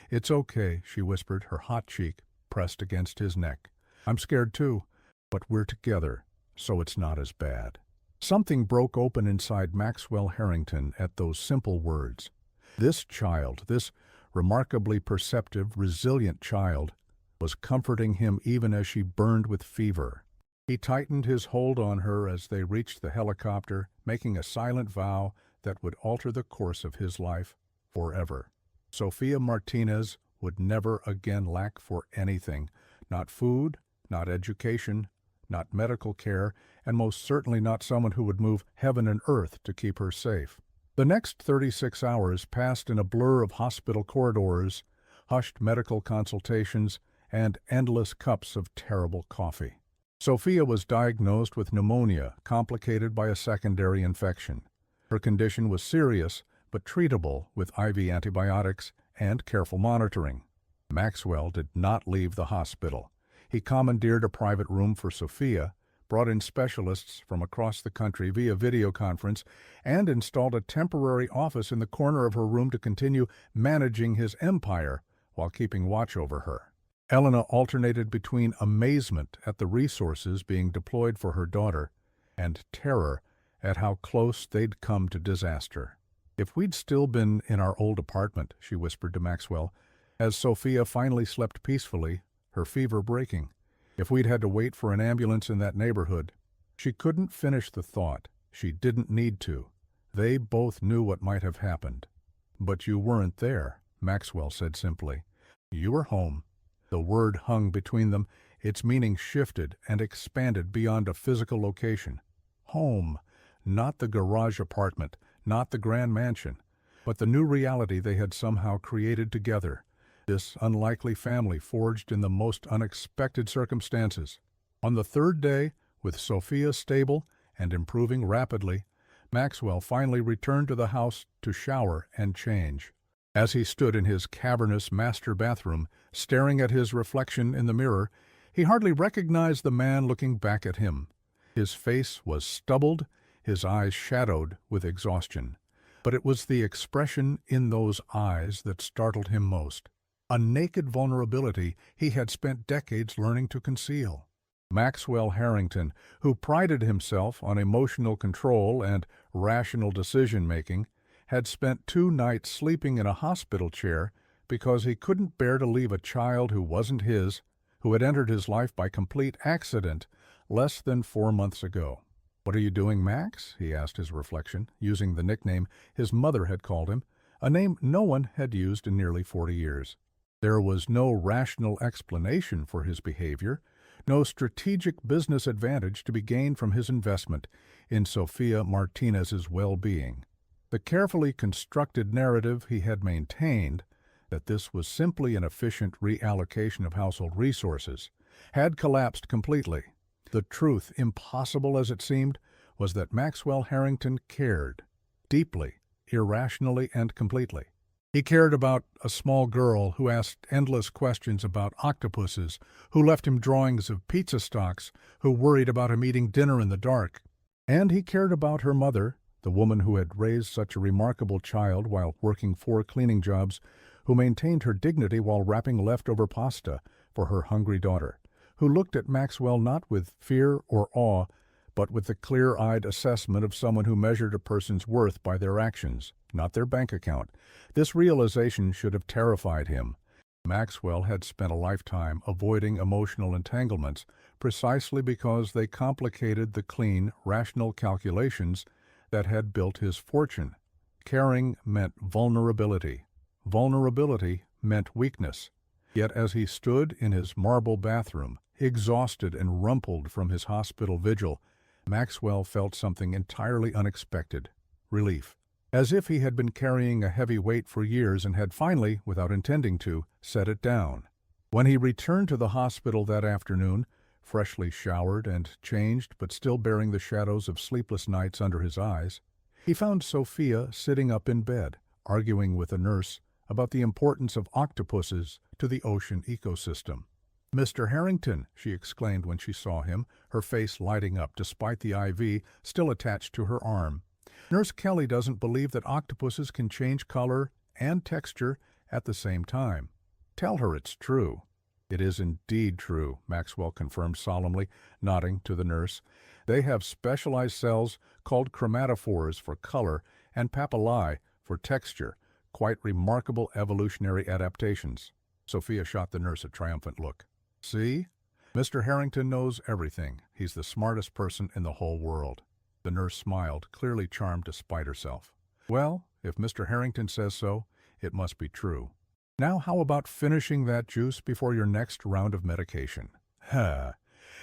"It's okay," she whispered, her hot cheek pressed against his neck. "I'm scared too, but we're together, so it's not as bad." Something broke open inside Maxwell Harrington at those simple words. This child, this remarkably perceptive, resilient child, was comforting him even as she burned with fever. He tightened his hold on her as they reached the helicopter, making a silent vow that would alter the course of his life forever. Sophia Martinez would never again lack for anything, not food, not education, not medical care, and most certainly not someone who would move heaven and earth to keep her safe. The next 36 hours passed in a blur of hospital corridors, hushed medical consultations, and endless cups of terrible coffee. Sophia was diagnosed with pneumonia, complicated by a secondary infection. Her condition was serious, but treatable with IV antibiotics and careful monitoring. Maxwell did not leave the hospital. He commandeered a private room for Sophia, brought in specialists from across the country via video conference, and installed a temporary office in the corner of her room to continue managing his empire while keeping watch over her. Elena alternated between amazement at the resources being deployed for her daughter and terror at how close they'd come to disaster. "If we'd still been in our old apartment," she whispered to Maxwell, as Sophia finally slept peacefully, her fever breaking. "If we'd had to wait for an ambulance in that neighborhood." She couldn't finish the thought. She didn't need to. They both knew what might have happened. "But you weren't there," Maxwell said simply. "You were home." The word hung between them, its meaning shifted and expanded beyond a physical location. Home, not the garage apartment, not the grand mansion, but the new reality they had somehow created together, this unlikely family forged in the most unexpected circumstances. On the third day, with Sophia stable and improving rapidly, Maxwell finally returned to the house to shower and change. As he stood in his cavernous master bathroom, staring at his reflection in the mirror, he hardly recognized the man looking back at him. His face was stubbled, his eyes shadowed with exhaustion. But it was the expression in those eyes that startled him most. A naked vulnerability he had spent decades learning to conceal. Maxwell Harrington, who prided himself on emotional control and rational decision-making, had spent 2 nights sleeping in a hospital chair because he couldn't bear to leave a child who wasn't his, who had entered his life by complete accident less than 4 months ago. "What are you doing, Max?" he asked his reflection, using the nickname his mother had called him, a name no one had used in nearly 40 years. There was no rational explanation for his behavior, no strategic business advantage to be gained from his investment in Sophia Martinez's well-being. The carefully constructed narrative he had maintained, that this was simply an efficient reallocation of household resources, had collapsed completely. The truth, impossible as it seemed, was that Maxwell Harrington cared, deeply, irrationally, and completely. He cared about a small girl who asked endless questions about octopuses, who left him drawings of pizza stocks, who worried about him eating dinner in the dark. And he cared about her mother, the woman who had raised such a remarkable child while working 4 cleaning jobs, who maintained her dignity while wrapping leftover pasta for her hungry daughter, who looked at Maxwell not with fear or awe, but with the clear-eyed assessment of someone who measured a person's worth by their actions, not their bank account. This realization should have terrified him. Maxwell had spent a lifetime avoiding emotional entanglements precisely because they complicated the clean, rational calculations that had built his fortune. Caring meant vulnerability. Vulnerability meant weakness. Yet as he stood in his marble bathroom, exhausted and rumpled from his hospital vigil, Maxwell felt something entirely unexpected: relief. As if he had been carrying a heavy weight for years and had finally, without intending to, set it down. When he returned to the hospital that afternoon, freshly showered and changed but still bearing the shadows of sleepless nights under his eyes, he found Sophia sitting up in bed, arguing with a nurse about the importance of octopuses to the ocean ecosystem. "Mr. Harrington," she exclaimed when she saw him, her face lighting up despite the IV still attached to her arm. "Nurse Kelly doesn't believe that octopuses can change color and texture at the same time. Tell her it's true." "It is indeed true," Maxwell confirmed solemnly, nodding to the nurse. "They have specialized cells called chromatophores for color and papillae for texture, quite remarkable evolutionary adaptations." Sophia shot the nurse a triumphant look. "See? Mr. Harrington knows everything. He's the smartest person in the whole world." The nurse smiled, clearly charmed despite herself. "Well, if Mr. Harrington says so, it must be true. Now how about finishing that juice before your next round of medication?" "Ha!"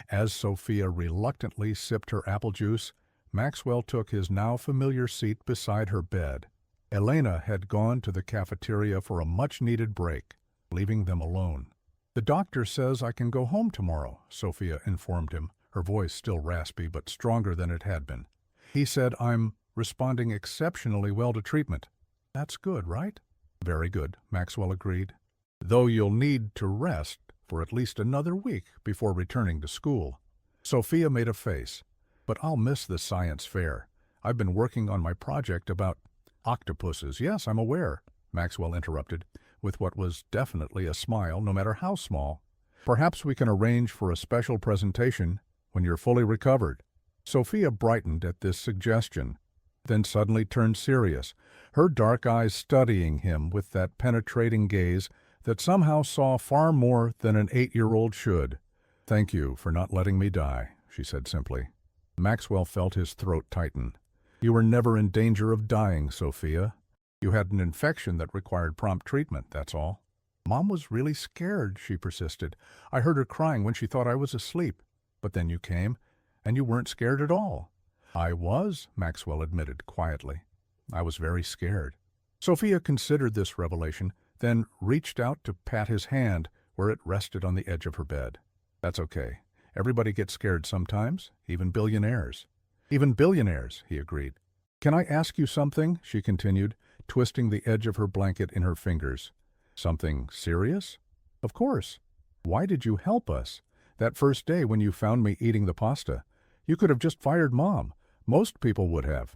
As Sophia reluctantly sipped her apple juice, Maxwell took his now familiar seat beside her bed. Elena had gone to the cafeteria for a much-needed break, leaving them alone. "The doctor says I can go home tomorrow," Sophia informed him, her her voice still raspy but stronger than it had been. He said, "I'm responding exceptionally well to treatment." "That's good, right?" "Very good," Maxwell agreed. "Though you'll need to rest for at least another week before returning to school." Sophia made a face. "But I'll miss the science fair. I've been working on my project about—" "Octopuses, yes, I'm aware," Maxwell interrupted, with what was definitely a smile, no matter how small. "Perhaps we can arrange for a special presentation when you're fully recovered." Sophia brightened at this suggestion, then suddenly turned serious, her dark eyes studying him with that penetrating gaze that somehow saw far more than an 8-year-old should. "Thank you for not letting me die," she said simply. Maxwell felt his throat tighten. "You were never in danger of dying, Sophia. You had an infection that required prompt treatment, that's all." "Mom was really scared," she persisted. "I heard her crying when she thought I was asleep. But then you came, and you weren't scared at all." "I was," Maxwell admitted quietly. "I was very scared." Sophia considered this revelation, then reached out to pat his hand where it rested on the edge of her bed. "That's okay. Everybody gets scared sometimes, even billionaires." "Even billionaires," he agreed. "Can I ask you something?" she continued, twisting the edge of her blanket in her fingers. "Something serious?" "Of course. Why did you help us? That first day when you found me eating the pasta. You could have just fired Mom. Most people would have."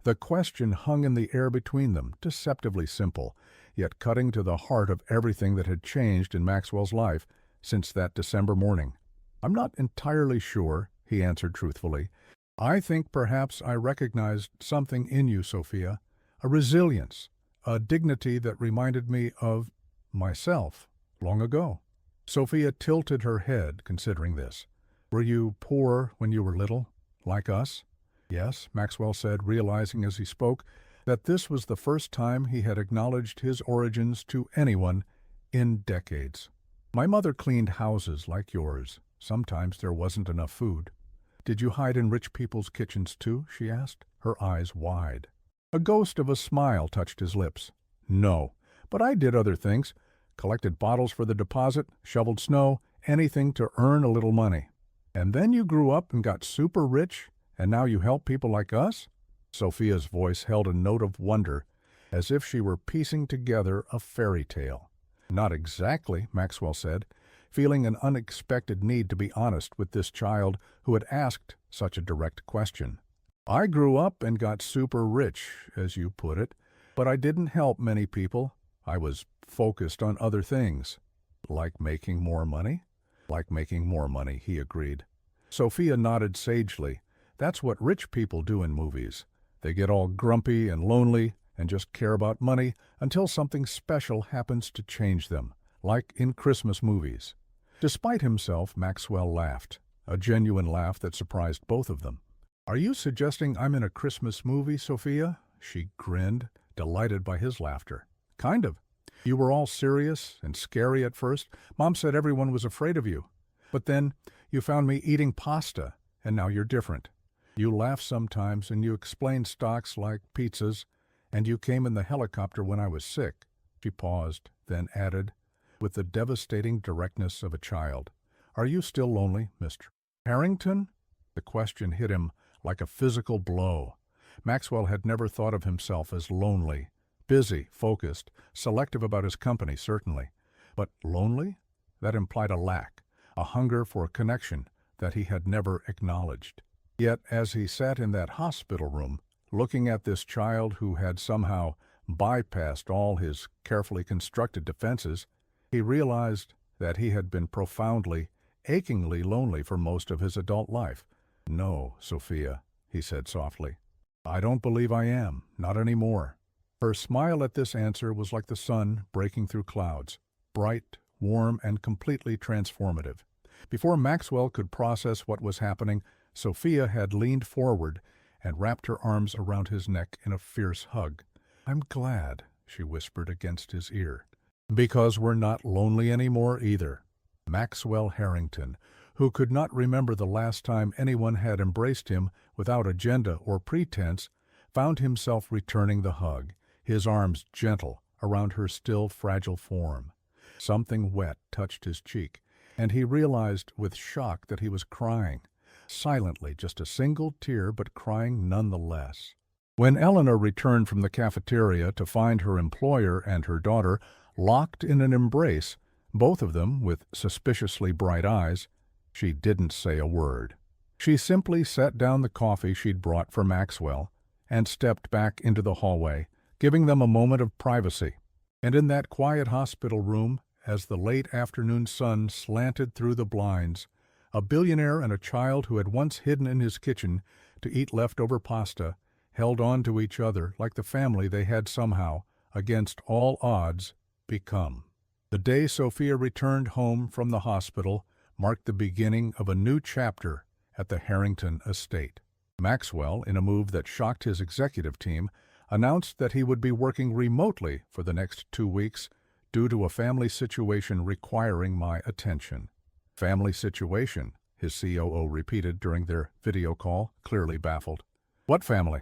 The question hung in the air between them, deceptively simple, yet cutting to the heart of everything that had changed in Maxwell's life since that December morning. "I'm not entirely sure," he answered truthfully. "I think perhaps I recognized something in you, Sophia, a resilience, a dignity that reminded me of myself long ago." Sophia tilted her head, considering this. "Were you poor when you were little, like us?" "Yes," Maxwell said, realizing as he spoke that this was the first time he had acknowledged his origins to anyone in decades. "My mother cleaned houses like yours. Sometimes there wasn't enough food." "Did you hide in rich people's kitchens too?" she asked, her eyes wide. A ghost of a smile touched his lips. "No, but I did other things. Collected bottles for the deposit, shoveled snow, anything to earn a little money." "And then you grew up and got super rich, and now you help people like us?" Sophia's voice held a note of wonder, as if she were piecing together a fairy tale. "Not exactly," Maxwell said, feeling an unexpected need to be honest with this child who had asked such a direct question. "I grew up and got super rich, as you put it, but I didn't help many people. I was focused on other things." "Like making more money?" "Like making more money," he agreed. Sophia nodded sagely. "That's what rich people do in movies. They get all grumpy and lonely and just care about money until something special happens to change them, like in Christmas movies." Despite himself, Maxwell laughed, a genuine laugh that surprised both of them. "Are you suggesting I'm in a Christmas movie, Sophia?" She grinned, delighted by his laughter. "Kind of. You were all serious and scary at first. Mom said everyone was afraid of you. But then you found me eating pasta, and now you're different. You laugh sometimes, and you explain stocks like pizzas, and you came in the helicopter when I was sick." She paused, then added, with the devastating directness of a child, "Are you still lonely, Mr. Harrington?" The question hit him like a physical blow. Maxwell had never thought of himself as lonely. Busy, focused, selective about his company, certainly. But lonely? That implied a lack, a hunger for a connection that he had never acknowledged. Yet, as he sat in that hospital room, looking at this child who had somehow bypassed all his carefully constructed defenses, he realized that he had been profoundly, achingly lonely for most of his adult life. "No, Sophia," he said softly. "I don't believe I am, not anymore." Her smile at this answer was like the sun breaking through clouds, bright, warm, and completely transformative. Before Maxwell could process what was happening, Sophia had leaned forward and wrapped her arms around his neck in a fierce hug. "I'm glad," she whispered against his ear. "Because we're not lonely anymore either." Maxwell Harrington, who could not remember the last time anyone had embraced him without agenda or pretense, found himself returning the hug, his arms gentle around her still fragile form. Something wet touched his cheek, and he realized with shock that he was crying. silently, just a single tear, but crying nonetheless. When Elena returned from the cafeteria to find her employer and her daughter locked in an embrace, both of them with suspiciously bright eyes, she didn't say a word. She simply set down the coffee she'd brought for Maxwell and stepped back into the hallway, giving them a moment of privacy. And in that quiet hospital room, as the late afternoon sun slanted through the blinds, a billionaire and a child who had once hidden in his kitchen to eat leftover pasta held on to each other like the family they had somehow, against all odds, become. The day Sophia returned home from the hospital marked the beginning of a new chapter at the Harrington estate. Maxwell, in a move that shocked his executive team, announced that he would be working remotely for the next 2 weeks due to a family situation requiring my attention. Family situation, his COO repeated during their video call, clearly baffled. What family?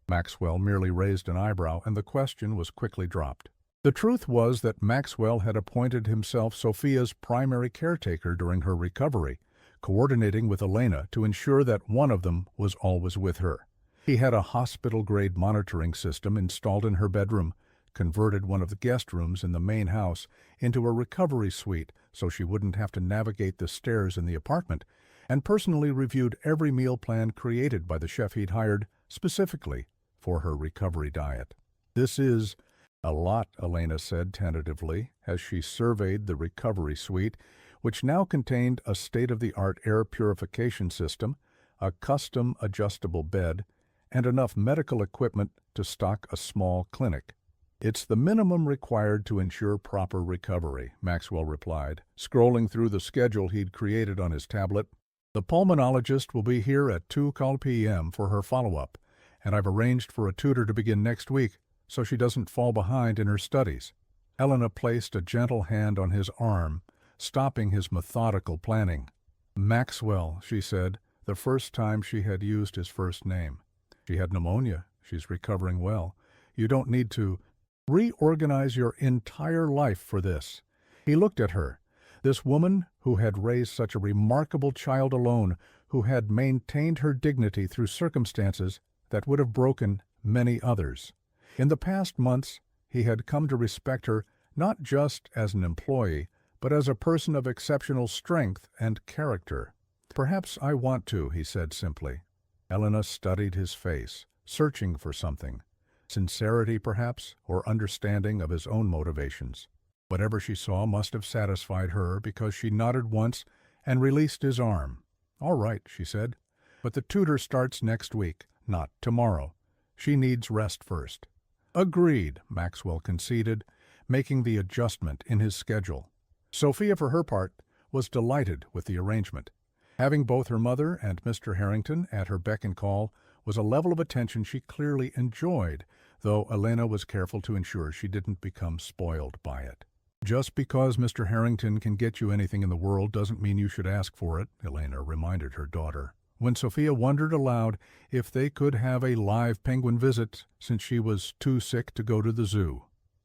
Maxwell merely raised an eyebrow, and the question was quickly dropped. The truth was that Maxwell had appointed himself Sophia's primary caretaker during her recovery, coordinating with Elena to ensure that one of them was always with her. He had a hospital-grade monitoring system installed in her bedroom, converted one of the guest rooms in the main house into a recovery suite so she wouldn't have to navigate the stairs in the apartment, and personally reviewed every meal plan created by the chef he'd hired specifically for her recovery diet. This is a lot, Elena said tentatively as she surveyed the recovery suite, which now contained a state-of-the-art air purification system, a custom adjustable bed, and enough medical equipment to stock a small clinic. It's the minimum required to ensure proper recovery, Maxwell replied, scrolling through the schedule he'd created on his tablet. The pulmonologist will be here at 2 p.m. for her follow-up, and I've arranged for a tutor to begin next week so she doesn't fall behind in her studies. Elena placed a gentle hand on his arm, stopping his methodical planning. Maxwell, she said, the first time she had used his first name. She had pneumonia. She's recovering well. You don't need to reorganize your entire life for this. He looked at her, this woman who had raised such a remarkable child alone, who had maintained her dignity through circumstances that would have broken many others. In the past months, he had come to respect her not just as an employee, but as a person of exceptional strength and character. Perhaps I want to, he said simply. Elena studied his face, searching for something. Sincerity, perhaps, or understanding of his own motivations. Whatever she saw must have satisfied her because she nodded once and released his arm. All right, she said, but the tutor starts next week, not tomorrow. She needs rest first. Agreed, Maxwell conceded, making the adjustment in his schedule. Sophia, for her part, was delighted with the arrangement. Having both her mother and Mr. Harrington at her beck and call was a level of attention she clearly enjoyed, though Elena was careful to ensure she didn't become spoiled by it. Just because Mr. Harrington can get you anything in the world doesn't mean you should ask for it, Elena reminded her daughter, when Sophia wondered aloud if they could have a live penguin visit since she was too sick to go to the zoo.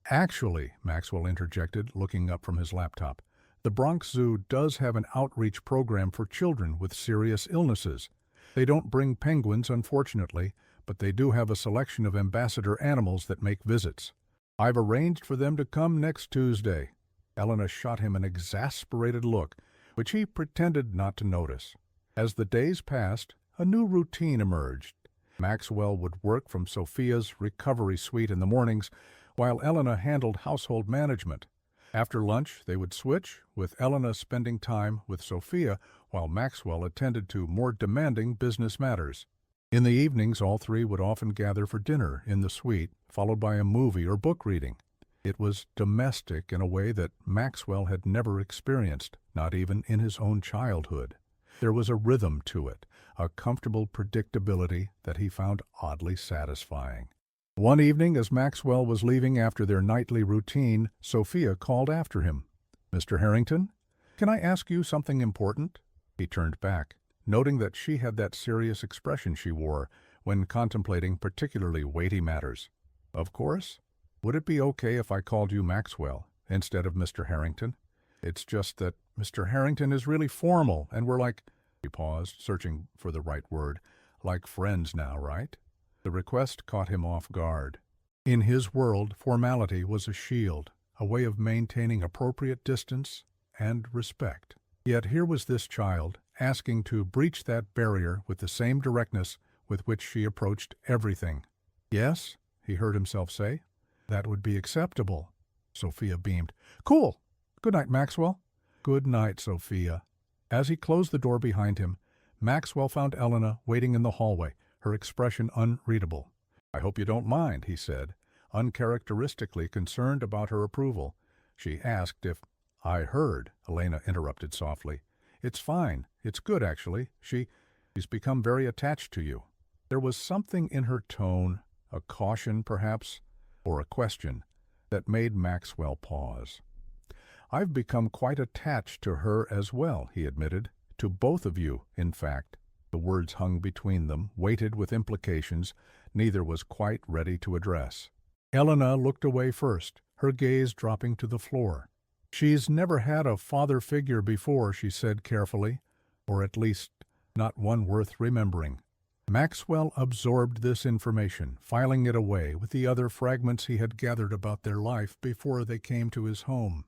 Actually, Maxwell interjected, looking up from his laptop, the Bronx Zoo does have an outreach program for children with serious illnesses. They don't bring penguins, unfortunately, but they do have a selection of ambassador animals that make visits. I've arranged for them to come next Tuesday. Elena shot him an exasperated look, which he pretended not to notice. As the days passed, a new routine emerged. Maxwell would work from Sophia's recovery suite in the mornings, while Elena handled household management. After lunch, they would switch, with Elena spending time with Sophia while Maxwell attended to more demanding business matters. In the evenings, all three would often gather for dinner in the suite, followed by a movie or book reading. It was domestic in a way that Maxwell had never experienced, not even in his own childhood. There was a rhythm to it, a comfortable predictability that he found oddly satisfying. One evening, as Maxwell was leaving after their nightly routine, Sophia called after him. "Mr. Harrington, can I ask you something important?" He turned back, noting that she had that serious expression she wore when contemplating particularly weighty matters. "Of course. Would it be okay if I called you Maxwell instead of Mr. Harrington? It's just that Mr. Harrington is really formal, and we're like He paused, searching for the right word. Like friends now, right? The request caught him off guard. In his world, formality was a shield, a way of maintaining appropriate distance and respect. Yet here was this child, asking to breach that barrier with the same directness with which she approached everything. Yes, he heard himself say. That would be acceptable. Sophia beamed. Cool. Good night, Maxwell. Good night, Sophia. As he closed the door behind him, Maxwell found Elena waiting in the hallway, her expression unreadable. I hope you don't mind, he said, uncharacteristically concerned about her approval. She asked if— I heard, Elena interrupted softly. It's fine. It's good, actually. She's become very attached to you. There was something in her tone, a caution perhaps, or a question, that made Maxwell pause. I've become quite attached to her as well, he admitted. To both of you, in fact. The words hung between them, weighted with implications neither was quite ready to address. Elena looked away first, her gaze dropping to the floor. She's never had a father figure before, she said carefully, or at least not one worth remembering. Maxwell absorbed this information, filing it away with the other fragments he had gathered about their life before they came to his home.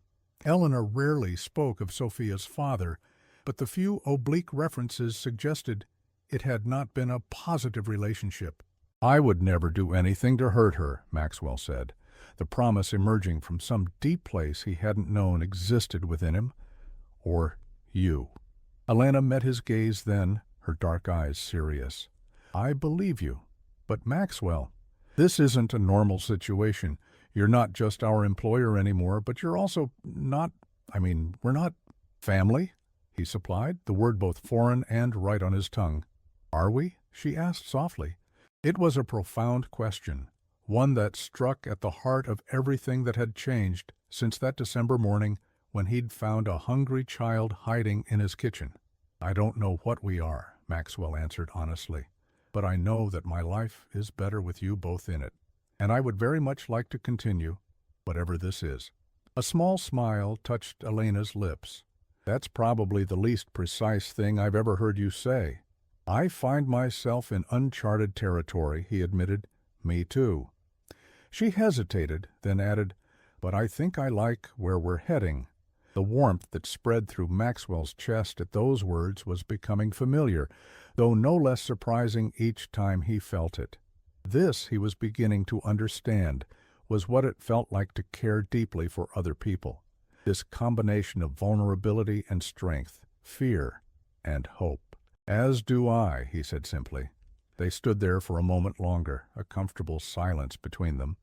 Elena rarely spoke of Sophia's father, but the few oblique references suggested it had not been a positive relationship. I would never do anything to hurt her, Maxwell said, the promise emerging from some deep place he hadn't known existed within him. Or you. Elena met his gaze then, her dark eyes serious. I believe you. But Maxwell, this isn't a normal situation. You're not just our employer anymore, but you're also we're not family, he supplied, the word both foreign and right on his tongue. Are we? She asked softly. It was a profound question, one that struck at the heart of everything that had changed since that December morning when he'd found a hungry child hiding in his kitchen. I don't know what we are, Maxwell answered honestly, but I know that my life is better with you both in it, and I would very much like to continue, whatever this is. A small smile touched Elena's lips. That's probably the least precise thing I've ever heard you say. I find myself in uncharted territory, he admitted. Me too. She hesitated, then added, but I think I like where we're heading. The warmth that spread through Maxwell's chest at those words was becoming familiar, though no less surprising each time he felt it. This, he was beginning to understand, was what it felt like to care deeply for other people. This combination of vulnerability and strength, fear and hope. As do I, he said simply. They stood there for a moment longer, a comfortable silence between them,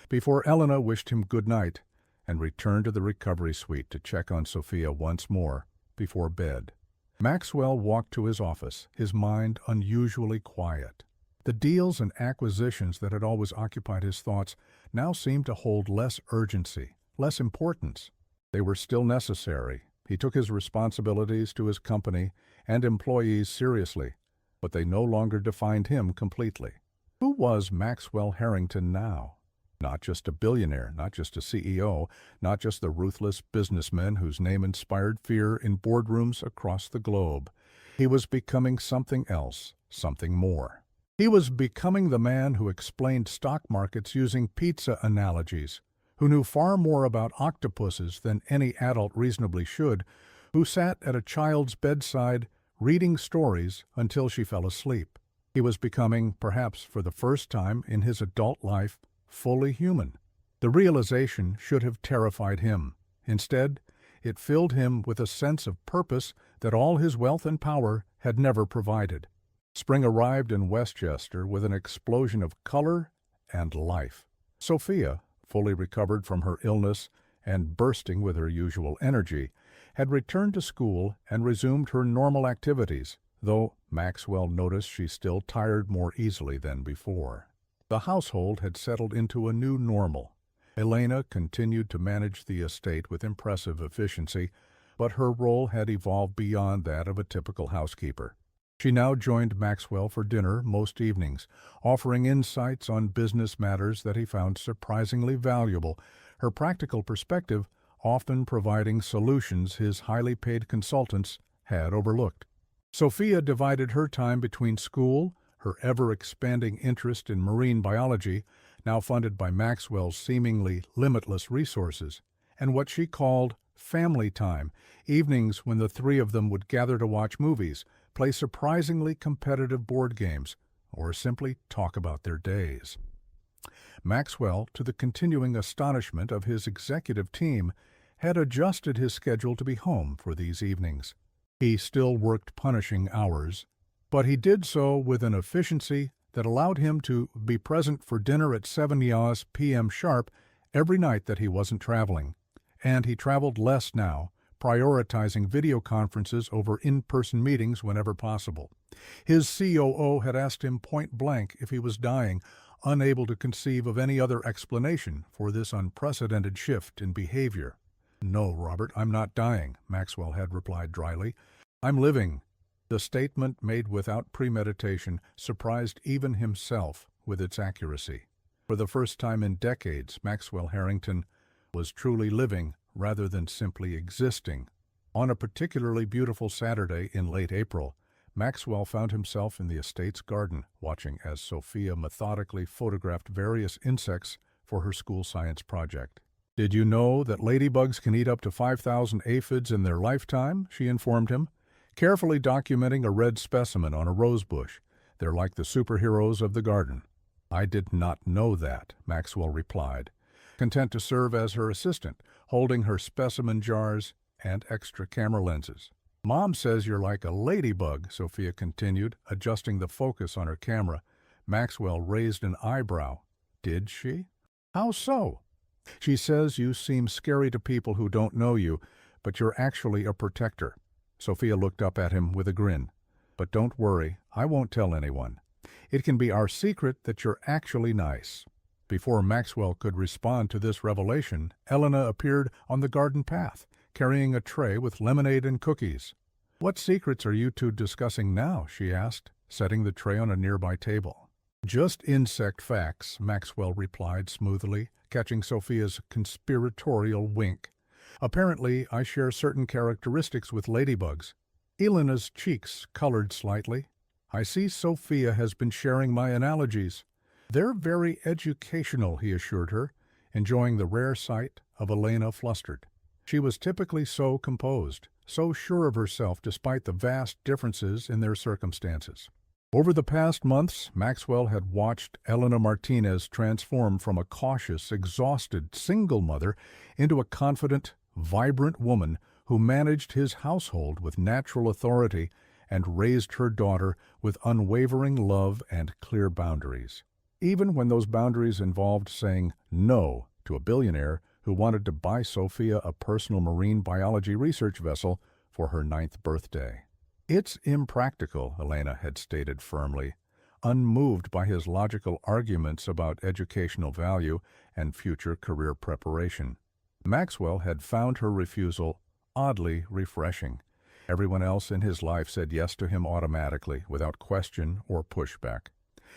before Elena wished him good night and returned to the recovery suite to check on Sophia once more before bed. Maxwell walked to his office, his mind unusually quiet. The deals and acquisitions that had always occupied his thoughts now seemed to hold less urgency, less importance. They were still necessary. He took his responsibilities to his company and employees seriously, but they no longer defined him completely. Who was Maxwell Harrington now? Not just a billionaire, not just a CEO, not just the ruthless businessman whose name inspired fear in boardrooms across the globe. He was becoming something else, something more. He was becoming the man who explained stock markets using pizza analogies, who knew far more about octopuses than any adult reasonably should, who sat at a child's bedside reading stories until she fell asleep. He was becoming, perhaps for the first time in his adult life, fully human. The realization should have terrified him. Instead, it filled him with a sense of purpose that all his wealth and power had never provided. Spring arrived in Westchester with an explosion of color and life. Sophia, fully recovered from her illness and bursting with her usual energy, had returned to school and resumed her normal activities, though Maxwell noticed she still tired more easily than before. The household had settled into a new normal. Elena continued to manage the estate with impressive efficiency, but her role had evolved beyond that of a typical housekeeper. She now joined Maxwell for dinner most evenings, offering insights on business matters that he found surprisingly valuable, her practical perspective often providing solutions his highly paid consultants had overlooked. Sophia divided her time between school, her ever-expanding interest in marine biology, now funded by Maxwell's seemingly limitless resources, and what she called family time, evenings when the three of them would gather to watch movies, play surprisingly competitive board games, or simply talk about their days. Maxwell, to the continuing astonishment of his executive team, had adjusted his schedule to be home for these evenings. He still worked punishing hours, but he did so with an efficiency that allowed him to be present for dinner at 7 p.m. sharp every night that he wasn't traveling. And he traveled less now, prioritizing video conferences over in-person meetings whenever possible. His COO had asked him point-blank if he was dying, unable to conceive of any other explanation for this unprecedented shift in behavior. "No, Robert, I'm not dying," Maxwell had replied dryly. "I'm living." The statement, made without premeditation, surprised even himself with its accuracy. For the first time in decades, Maxwell Harrington was truly living rather than simply existing. On a particularly beautiful Saturday in late April, Maxwell found himself in the estate's garden, watching as Sophia methodically photographed various insects for her school science project. "Did you know that ladybugs can eat up to 5,000 aphids in their lifetime?" she informed him, carefully documenting a red specimen on a rose bush. "They're like the superheroes of the garden." "I did not know that," Maxwell replied, content to serve as her assistant, holding her specimen jars and extra camera lenses. "Mom says you're like a ladybug," Sophia continued, adjusting the focus on her camera. Maxwell raised an eyebrow. "Did she? How so?" "She says you seem scary to people who don't know you, but you're actually a protector." Sophia looked up at him with a grin. "But don't worry, I won't tell anyone. It can be our secret that you're actually nice." Before Maxwell could respond to this revelation, Elena appeared on the garden path, carrying a tray with lemonade and cookies. "What secrets are you two discussing now?" she asked, setting the tray on a nearby table. "Just insect facts," Maxwell replied smoothly, catching Sophia's conspiratorial wink. "Apparently, I share certain characteristics with ladybugs." Elena's cheeks colored slightly. "I see Sophia has been sharing my analogies." "They're very educational," he assured her, enjoying the rare sight of Elena flustered. She was typically so composed, so sure of herself despite the vast differences in their circumstances. Over the past months, Maxwell had watched Elena Martinez transform from a cautious, exhausted single mother into a confident, vibrant woman who managed his household with natural authority and raised her daughter with unwavering love and clear boundaries. Even when those boundaries involved saying no to a billionaire who wanted to buy Sophia a personal marine biology research vessel for her 9th birthday. "It's impractical," Elena had stated firmly, unmoved by his logical arguments about educational value and future career preparation. Maxwell had found her refusal oddly refreshing. Everyone else in his life said yes to him automatically, without question or pushback.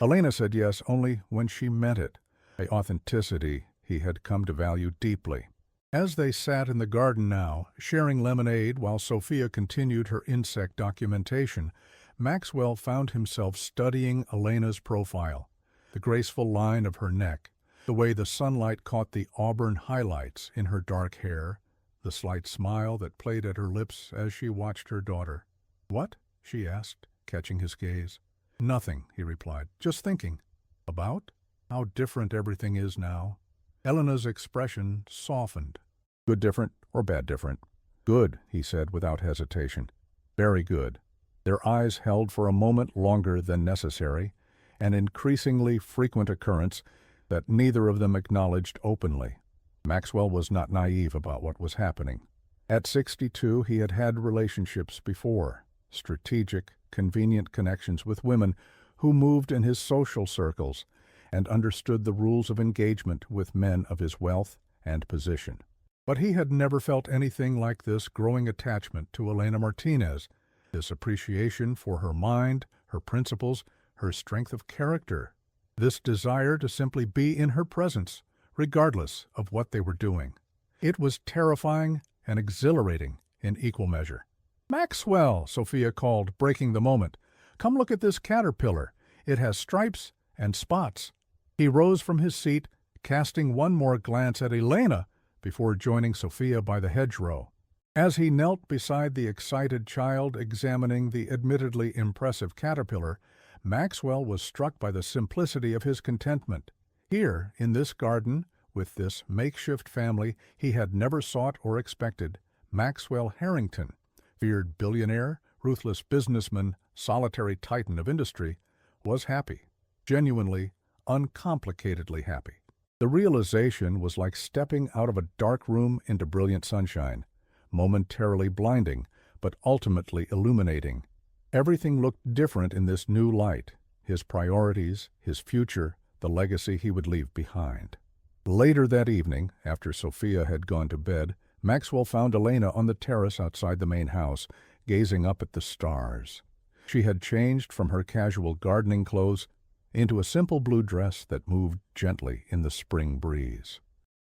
Elena said yes only when she meant it, an authenticity he had come to value deeply. As they sat in the garden now, sharing lemonade while Sophia continued her insect documentation, Maxwell found himself studying Elena's profile, the graceful line of her neck, the way the sunlight caught the auburn highlights in her dark hair, the slight smile that played at her lips as she watched her daughter. "What?" she asked, catching his gaze. "Nothing," he replied. "Just thinking." "About?" "How different everything is now." Elena's expression softened. "Good different or bad different?" "Good," he said without hesitation. "Very good." Their eyes held for a moment longer than necessary, an increasingly frequent occurrence that neither of them acknowledged openly. Maxwell was not naive about what was happening. At 62, he had had relationships before, strategic, convenient connections with women who moved in his social circles and understood the rules of engagement with men of his wealth and position. But he had never felt anything like this growing attachment to Elena Martinez, this appreciation for her mind, her principles, her strength of character, this desire to simply be in her presence, regardless of what they were doing. It was terrifying and exhilarating in equal measure. "Maxwell," Sophia called, breaking the moment. "Come look at this caterpillar. It has stripes and spots." He rose from his seat, casting one more glance at Elena before joining Sophia by the hedgerow. As he knelt beside the excited child examining the admittedly impressive caterpillar, Maxwell was struck by the simplicity of his contentment. Here, in this garden, with this makeshift family he had never sought or expected, Maxwell Harrington, feared billionaire, ruthless businessman, solitary titan of industry, was happy, genuinely, uncomplicatedly happy. The realization was like stepping out of a dark room into brilliant sunshine, momentarily blinding, but ultimately illuminating. Everything looked different in this new light, his priorities, his future, the legacy he would leave behind. Later that evening, after Sophia had gone to bed, Maxwell found Elena on the terrace outside the main house, gazing up at the stars. She had changed from her casual gardening clothes into a simple blue dress that moved gently in the spring breeze.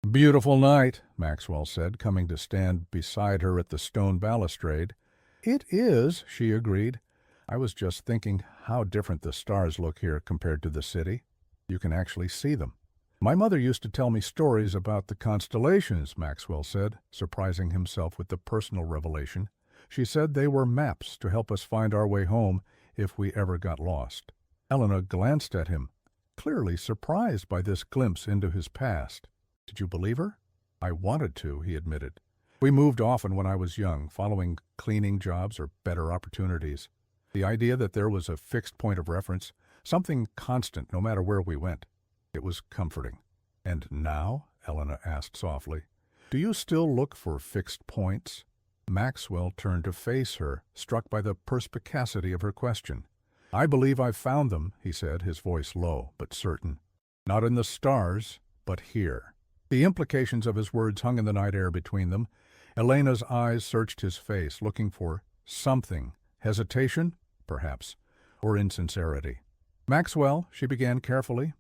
"Beautiful night," Maxwell said, coming to stand beside her at the stone balustrade. "It is," she agreed. "I was just thinking how different the stars look here compared to the city. You can actually see them." "My mother used to tell me stories about the constellations," Maxwell said, surprising himself with the personal revelation. "She said they were maps to help us find our way home if we ever got lost." Helena glanced at him, clearly surprised by this glimpse into his past. "Did you believe her?" "I wanted to," he admitted. "We moved often when I was young, following cleaning jobs or better opportunities. The idea that there was a fixed point of reference, something constant no matter where we went, it was comforting." "And now?" Helena asked softly. "Do you still look for fixed points?" Maxwell turned to face her, struck by the perspicacity of her question. "I believe I've found them," he said, his voice low but certain. "Not in the stars, but here." The implications of his words hung in the night air between them. Elena's eyes searched his face, looking for something. Hesitation, perhaps, or insincerity. "Maxwell," she began carefully,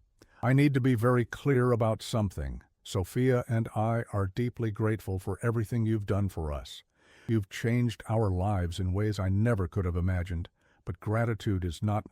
"I need to be very clear about something. Sophia and I are deeply grateful for everything you've done for us. You've changed our lives in ways I never could have imagined, but gratitude is not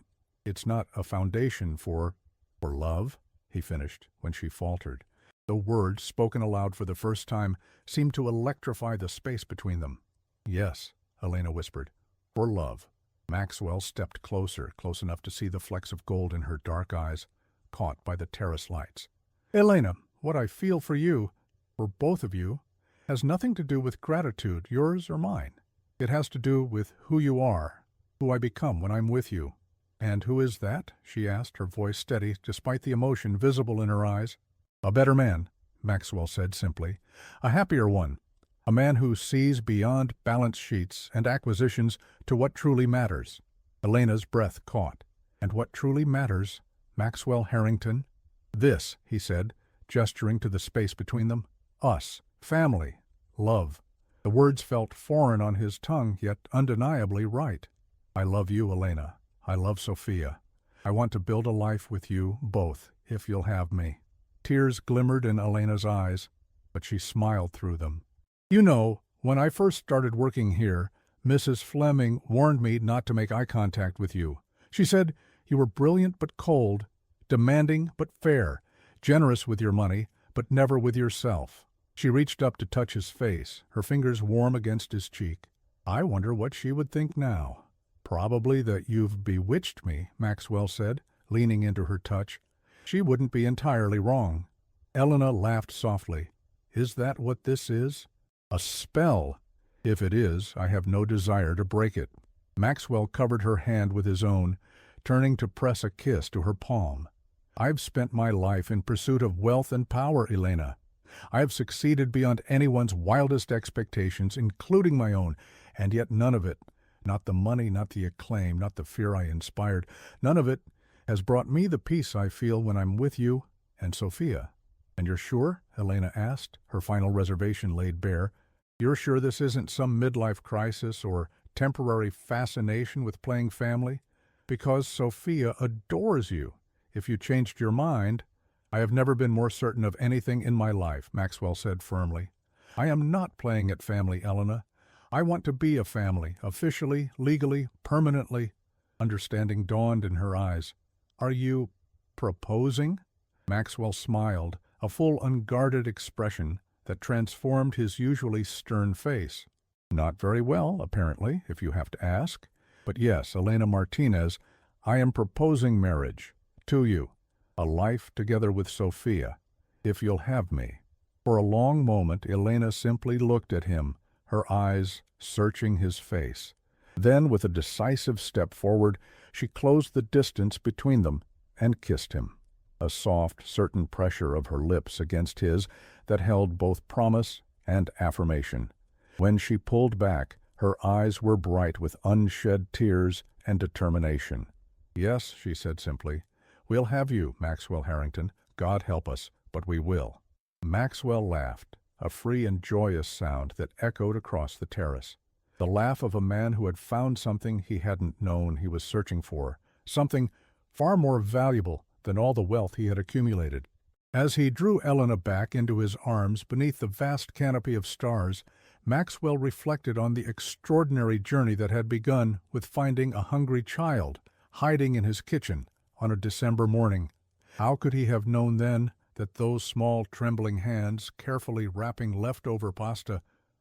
a foundation for love," he finished, when she faltered. The words, spoken aloud for the first time, seemed to electrify the space between them. "Yes," Elena whispered, "for love." Maxwell stepped closer, close enough to see the flecks of gold in her dark eyes, caught by the terrace lights. "Elena, what I feel for you, for both of you, has nothing to do with gratitude, yours or mine. It has to do with who you are, who I become when I'm with you." "And who is that?" she asked, her voice steady despite the emotion visible in her eyes. "A better man," Maxwell said simply. "A happier one. A man who sees beyond balance sheets and acquisitions to what truly matters." Elena's breath caught. "And what truly matters, Maxwell Harrington?" "This," he said, gesturing to the space between them. "Us. Family. Love." The words felt foreign on his tongue, yet undeniably right. "I love you, Elena. I love Sophia. I want to build a life with you both, if you'll have me." Tears glimmered in Elena's eyes, but she smiled through them. "You know, when I first started working here, Mrs. Fleming warned me not to make eye contact with you. She said you were brilliant but cold, demanding but fair, generous with your money, but never with yourself." She reached up to touch his face, her fingers warm against his cheek. "I wonder what she would think now." "Probably that you've bewitched me," Maxwell said, leaning into her touch. "She wouldn't be entirely wrong." Elena laughed softly. "Is that what this is? A spell? If it is, I have no desire to break it." Maxwell covered her hand with his own, turning to press a kiss to her palm. "I've spent my life in pursuit of wealth and power, Elena. I have succeeded beyond anyone's wildest expectations, including my own, and yet none of it, not the money, not the acclaim, not the fear I inspired, none of it has brought me the peace I feel when I'm with you and Sophia." "And you're sure?" Elena asked, her final reservation laid bare. "You're sure this isn't some midlife crisis or temporary fascination with playing family? Because Sophia adores you. If you changed your mind—" "I have never been more certain of anything in my life," Maxwell said firmly. "I am not playing at family, Elena. I want to be a family, officially, legally, permanently. Understanding dawned in her eyes. Are you proposing? Maxwell smiled, a full, unguarded expression that transformed his usually stern face. Not very well, apparently, if you have to ask. But yes, Elena Martinez, I am proposing marriage to you, a life together with Sophia, if you'll have me. For a long moment, Elena simply looked at him, her eyes searching his face. Then, with a decisive step forward, she closed the distance between them and kissed him, a soft, certain pressure of her lips against his that held both promise and affirmation. When she pulled back, her eyes were bright with unshed tears and determination. Yes, she said simply, we'll have you, Maxwell Harrington. God help us, but we will. Maxwell laughed, a free and joyous sound that echoed across the terrace. The laugh of a man who had found something he hadn't known he was searching for, something far more valuable than all the wealth he had accumulated. As he drew Elena back into his arms beneath the vast canopy of stars, Maxwell reflected on the extraordinary journey that had begun with finding a hungry child hiding in his kitchen on a December morning. How could he have known then that those small trembling hands carefully wrapping leftover pasta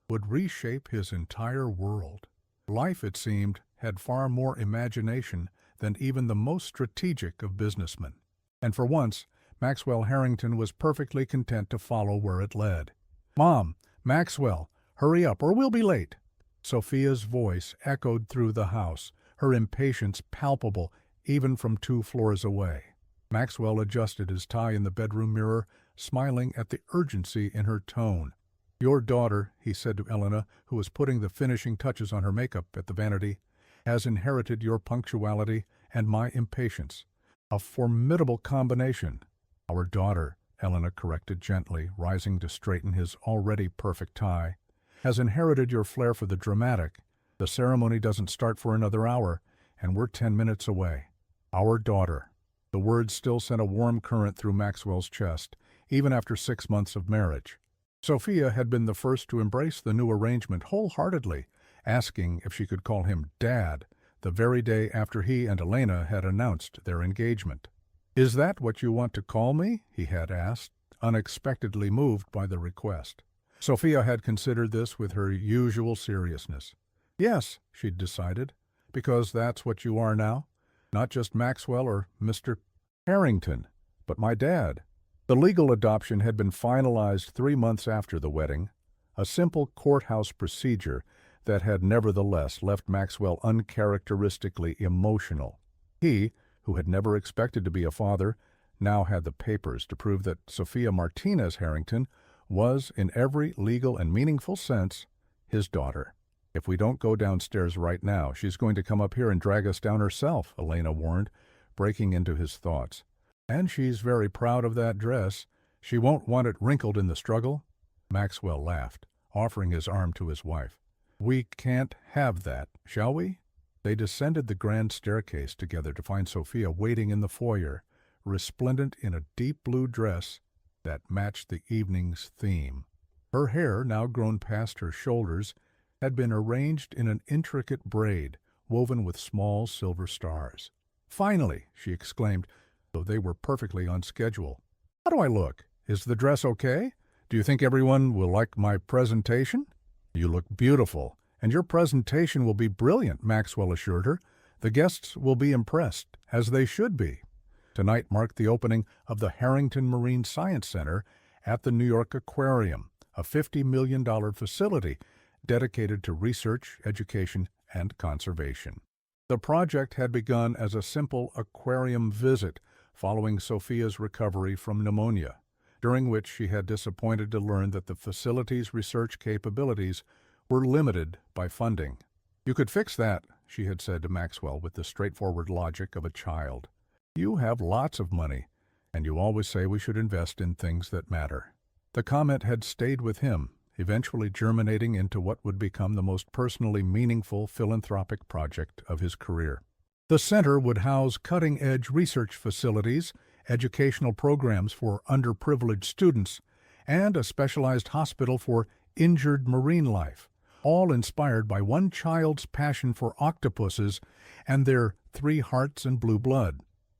would reshape his entire world? Life, it seemed, had far more imagination than even the most strategic of businessmen. And for once, Maxwell Harrington was perfectly content to follow where it led. "Mom, Maxwell, hurry up or we'll be late." Sophia's voice echoed through the house, her impatience palpable even from 2 floors away. Maxwell adjusted his tie in the bedroom mirror, smiling at the urgency in her tone. "Your daughter," he said to Elena, who was putting the finishing touches on her makeup at the vanity, "has inherited your punctuality and my impatience. A formidable combination." "Our daughter," Elena corrected gently, rising to straighten his already perfect tie, "has inherited your flair for the dramatic. The ceremony doesn't start for another hour, and we're 10 minutes away." "Our daughter." The words still sent a warm current through Maxwell's chest, even after 6 months of marriage. Sophia had been the first to embrace the new arrangement wholeheartedly, asking if she could call him Dad, the very day after he and Elena had announced their engagement. "Is that what you want to call me?" he had asked, unexpectedly moved by the request. Sophia had considered this with her usual seriousness. "Yes," she'd decided, "because that's what you are now. Not just Maxwell or Mr. Harrington, but my dad." The legal adoption had been finalized 3 months after the wedding, a simple courthouse procedure that had nevertheless left Maxwell uncharacteristically emotional. He, who had never expected to be a father, now had the papers to prove that Sophia Martinez Harrington was, in every legal and meaningful sense, his daughter. "If we don't go downstairs right now, she's going to come up here and drag us down herself," Elena warned, breaking into his thoughts. "And she's very proud of that dress. She won't want it wrinkled in the struggle." Maxwell laughed, offering his arm to his wife. "We can't have that, shall we?" They descended the grand staircase together to find Sophia waiting in the foyer, resplendent in a deep blue dress that matched the evening's theme. Her hair, now grown past her shoulders, had been arranged in an intricate braid woven with small silver stars. "Finally!" she exclaimed, though they were perfectly on schedule. "How do I look? Is the dress okay? Do you think everyone will like my presentation?" "You look beautiful, and your presentation will be brilliant," Maxwell assured her. "The guests will be impressed, as they should be." Tonight marked the opening of the Harrington Marine Science Center at the New York Aquarium, a $50 million facility dedicated to research, education, and conservation. The project had begun as a simple aquarium visit following Sophia's recovery from pneumonia, during which she had disappointed to learn that the facility's research capabilities were limited by funding. "You could fix that," she had said to Maxwell with the straightforward logic of a child. "You have lots of money, and you always say we should invest in things that matter." The comment had stayed with him, eventually germinating into what would become the most personally meaningful philanthropic project of his career. The center would house cutting-edge research facilities, educational programs for underprivileged students, and a specialized hospital for injured marine life, all inspired by one child's passion for octopuses and their 3 hearts and blue blood.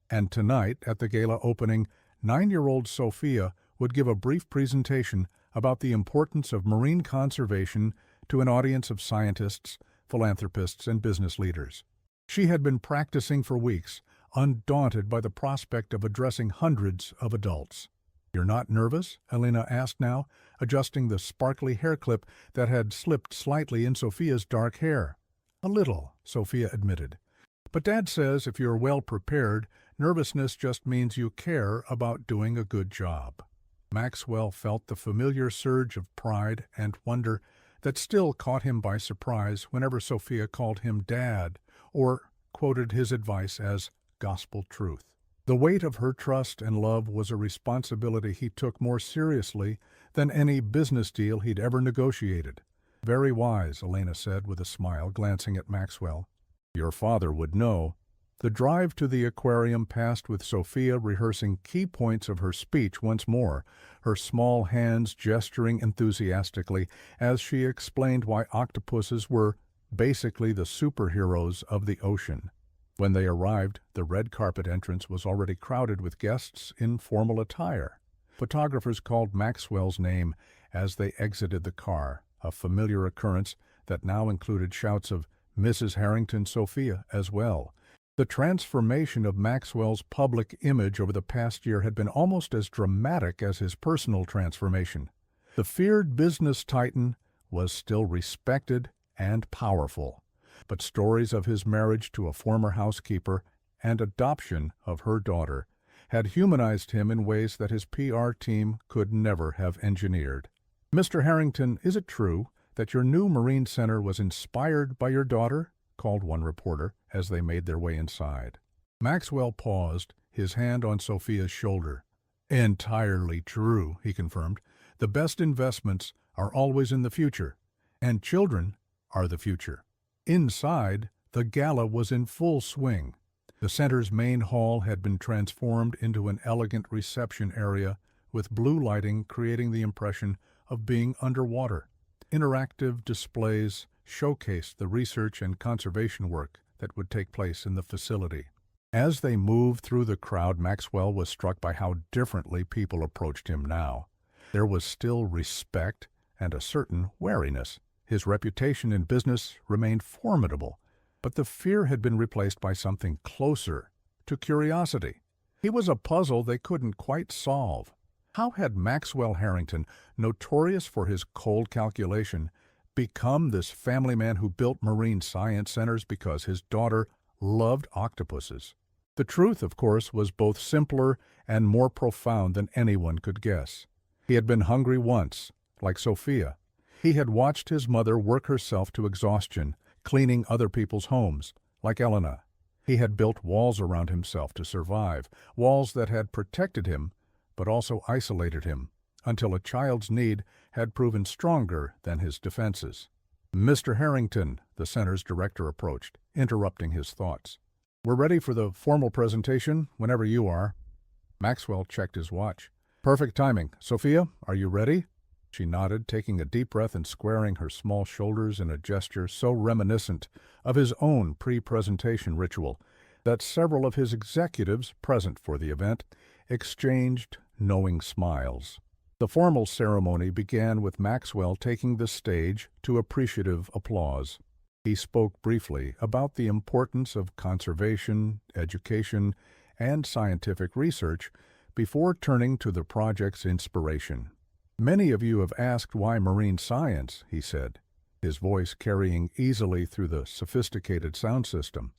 And tonight, at the gala opening, 9-year-old Sophia would give a brief presentation about the importance of marine conservation to an audience of scientists, philanthropists, and business leaders. She had been practicing for weeks, undaunted by the prospect of addressing hundreds of adults. "You're not nervous?" Elena asked now, adjusting the sparkly hair clip that had slipped slightly in Sophia's dark hair. "A little," Sophia admitted. "But Dad says if you're well prepared, nervousness just means you care about doing a good job." Maxwell felt the familiar surge of pride and wonder that still caught him by surprise whenever Sophia called him Dad or quoted his advice as gospel truth. The weight of her trust and love was a responsibility he took more seriously than any business deal he'd ever negotiated. "Very wise," Elena said with a smile, glancing at Maxwell. "Your father would know." The drive to the aquarium passed with Sophia rehearsing key points of her speech once more, her small hands gesturing enthusiastically as she explained why octopuses were basically the superheroes of the ocean. When they arrived, the red carpet entrance was already crowded with guests in formal attire. Photographers called Maxwell's name as they exited the car, a familiar occurrence that now included shouts of Mrs. Harrington Sophia as well. The transformation of Maxwell's public image over the past year had been almost as dramatic as his personal transformation. The feared business titan was still respected and powerful, but stories of his marriage to a former housekeeper and adoption of her daughter had humanized him in ways that his PR team could never have engineered. "Mr. Harrington, is it true that your new Marine Center was inspired by your daughter?" called one reporter as they made their way inside. Maxwell paused, his hand on Sophia's shoulder. "Entirely true," he confirmed. "The best investments are always in the future, and children are the future." Inside, the gala was in full swing. The center's main hall had been transformed into an elegant reception area, with blue lighting creating the impression of being underwater. Interactive displays showcased the research and conservation work that would take place in the facility. As they moved through the crowd, Maxwell was struck by how differently people approached him now. There was still respect and a certain wariness. His reputation in business remained formidable, but the fear had been replaced by something closer to curiosity. He was a puzzle they couldn't quite solve. How had Maxwell Harrington, notorious for his cold calculation, become this family man who built marine science centers because his daughter loved octopuses? The truth, of course, was both simpler and more profound than anyone could guess. He had been hungry once, like Sophia. He had watched his mother work herself to exhaustion, cleaning other people's homes, like Elena. He had built walls around himself to survive, walls that had protected him, but also isolated him, until a child's need had proven stronger than his defenses. "Mr. Harrington," the center's director approached, interrupting his thoughts. "We're ready for the formal presentation whenever you are." Maxwell checked his watch. "Perfect timing. Sophia, are you ready?" She nodded, taking a deep breath and squaring her small shoulders in a gesture so reminiscent of his own pre-presentation ritual that several of his executives present for the event exchanged knowing smiles. The formal ceremony began with Maxwell taking the stage to appreciative applause. He spoke briefly about the importance of conservation, education, and scientific research before turning to the project's inspiration. "Many of you have asked why marine science," he said, his voice carrying easily through the sophisticated sound system.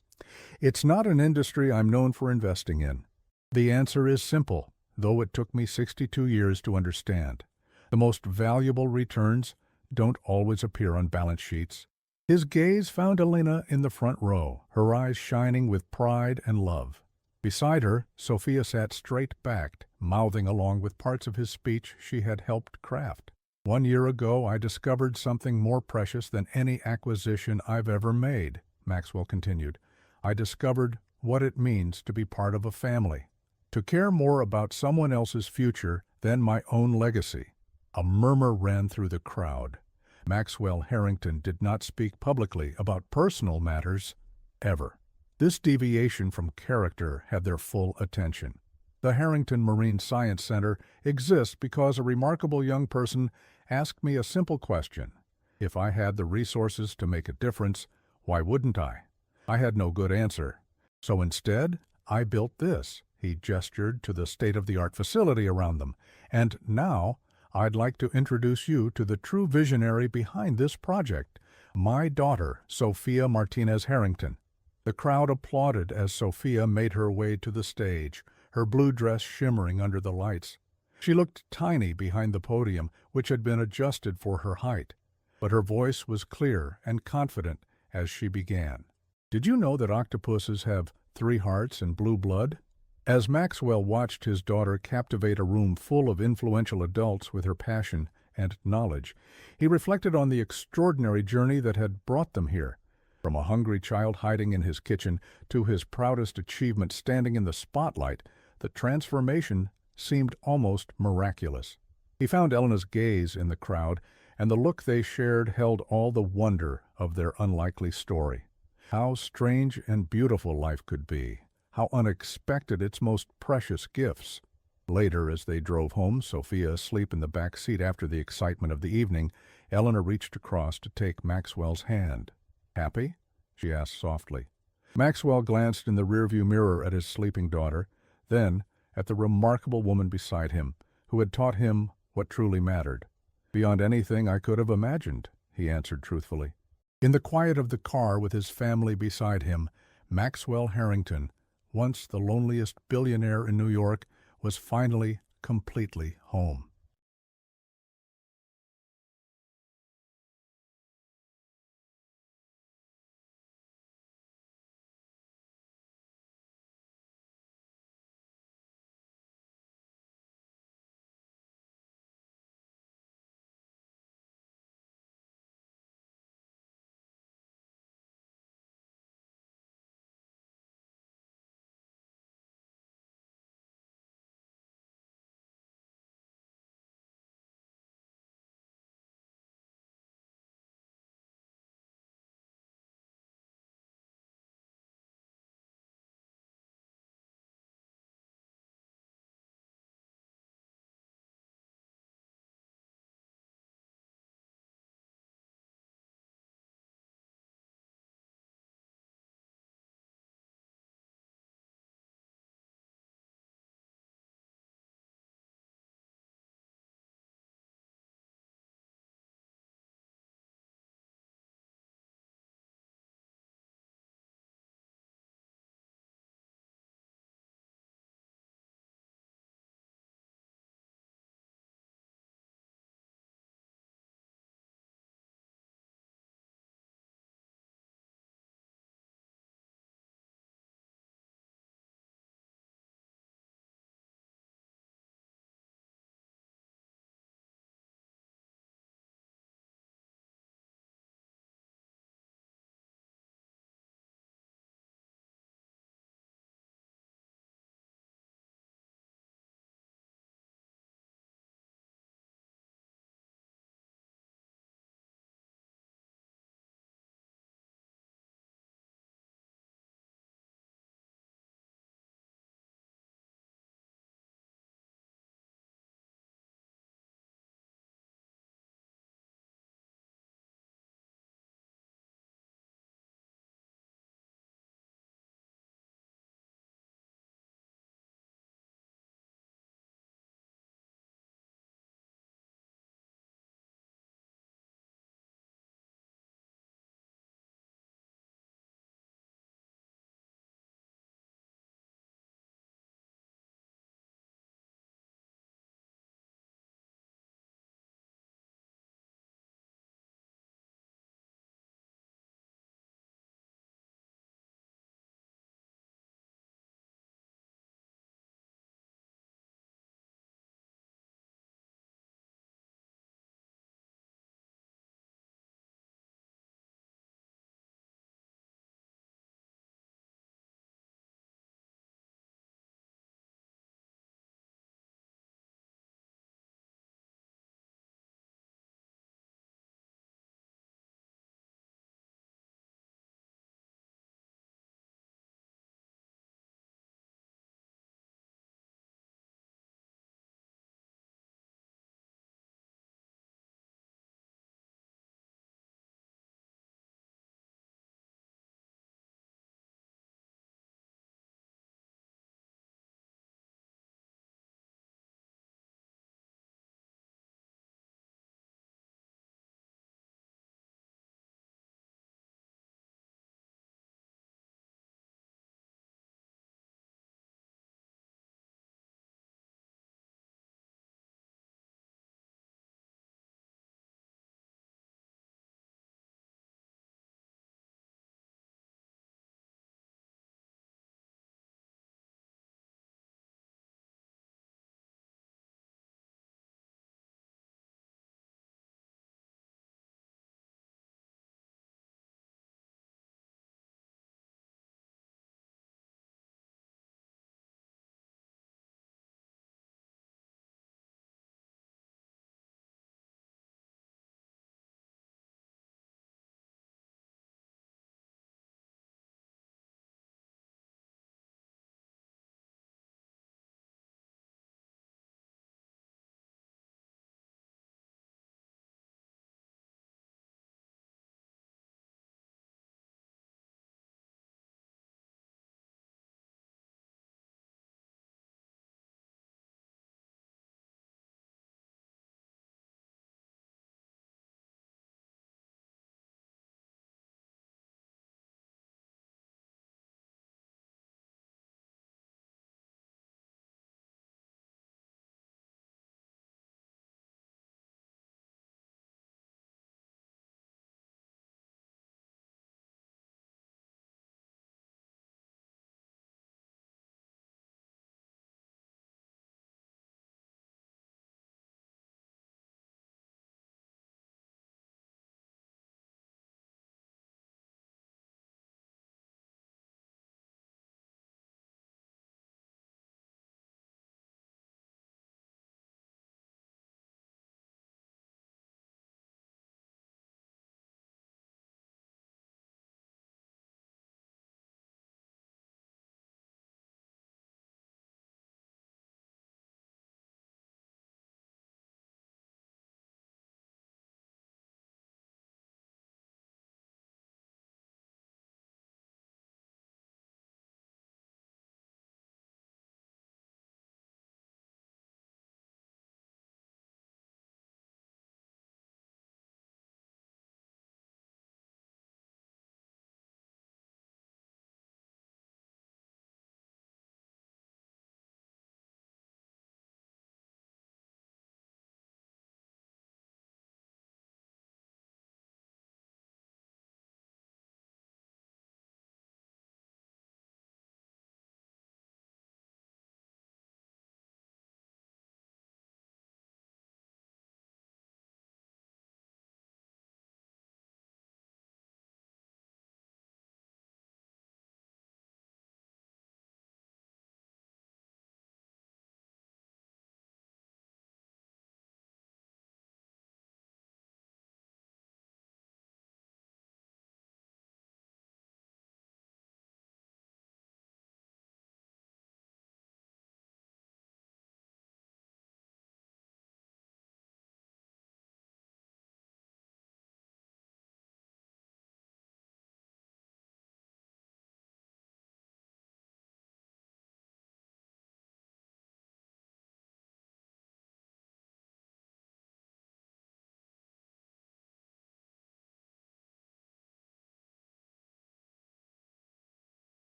"It's not an industry I'm known for investing in. The answer is simple, though it took me 62 years to understand. The most valuable returns don't always appear on balance sheets." His gaze found Elena in the front row, her eyes shining with pride and love. Beside her, Sophia sat straight-backed, mouthing along with parts of his speech she had helped craft. "1 year ago, I discovered something more precious than any acquisition I've ever made," Maxwell continued. "I discovered what it means to be part of a family, to care more about someone else's future than my own legacy." A murmur ran through the crowd. Maxwell Harrington did not speak publicly about personal matters, ever. This deviation from character had their full attention. The Harrington Marine Science Center exists because a remarkable young person asked me a simple question. If I had the resources to make a difference, why wouldn't I? I had no good answer. So instead, I built this. He gestured to the state-of-the-art facility around them. And now, I'd like to introduce you to the true visionary behind this project, my daughter, Sophia Martinez Harrington. The crowd applauded as Sophia made her way to the stage, her blue dress shimmering under the lights. She looked tiny behind the podium, which had been adjusted for her height, but her voice was clear and confident as she began. Did you know that octopuses have 3 hearts and blue blood? As Maxwell watched his daughter captivate a room full of influential adults with her passion and knowledge, he reflected on the extraordinary journey that had brought them here. From a hungry child hiding in his kitchen to his proudest achievement standing in the spotlight, the transformation seemed almost miraculous. He found Elena's gaze in the crowd, and the look they shared held all the wonder of their unlikely story. How strange and beautiful life could be, how unexpected its most precious gifts. Later, as they drove home, Sophia asleep in the back seat after the excitement of the evening, Elena reached across to take Maxwell's hand. "Happy?" she asked softly. Maxwell glanced in the rearview mirror at his sleeping daughter, then at the remarkable woman beside him, who had taught him what truly mattered. "Beyond anything I could have imagined," he answered truthfully. In the quiet of the car with his family beside him, Maxwell Harrington, once the loneliest billionaire in New York, was finally completely home.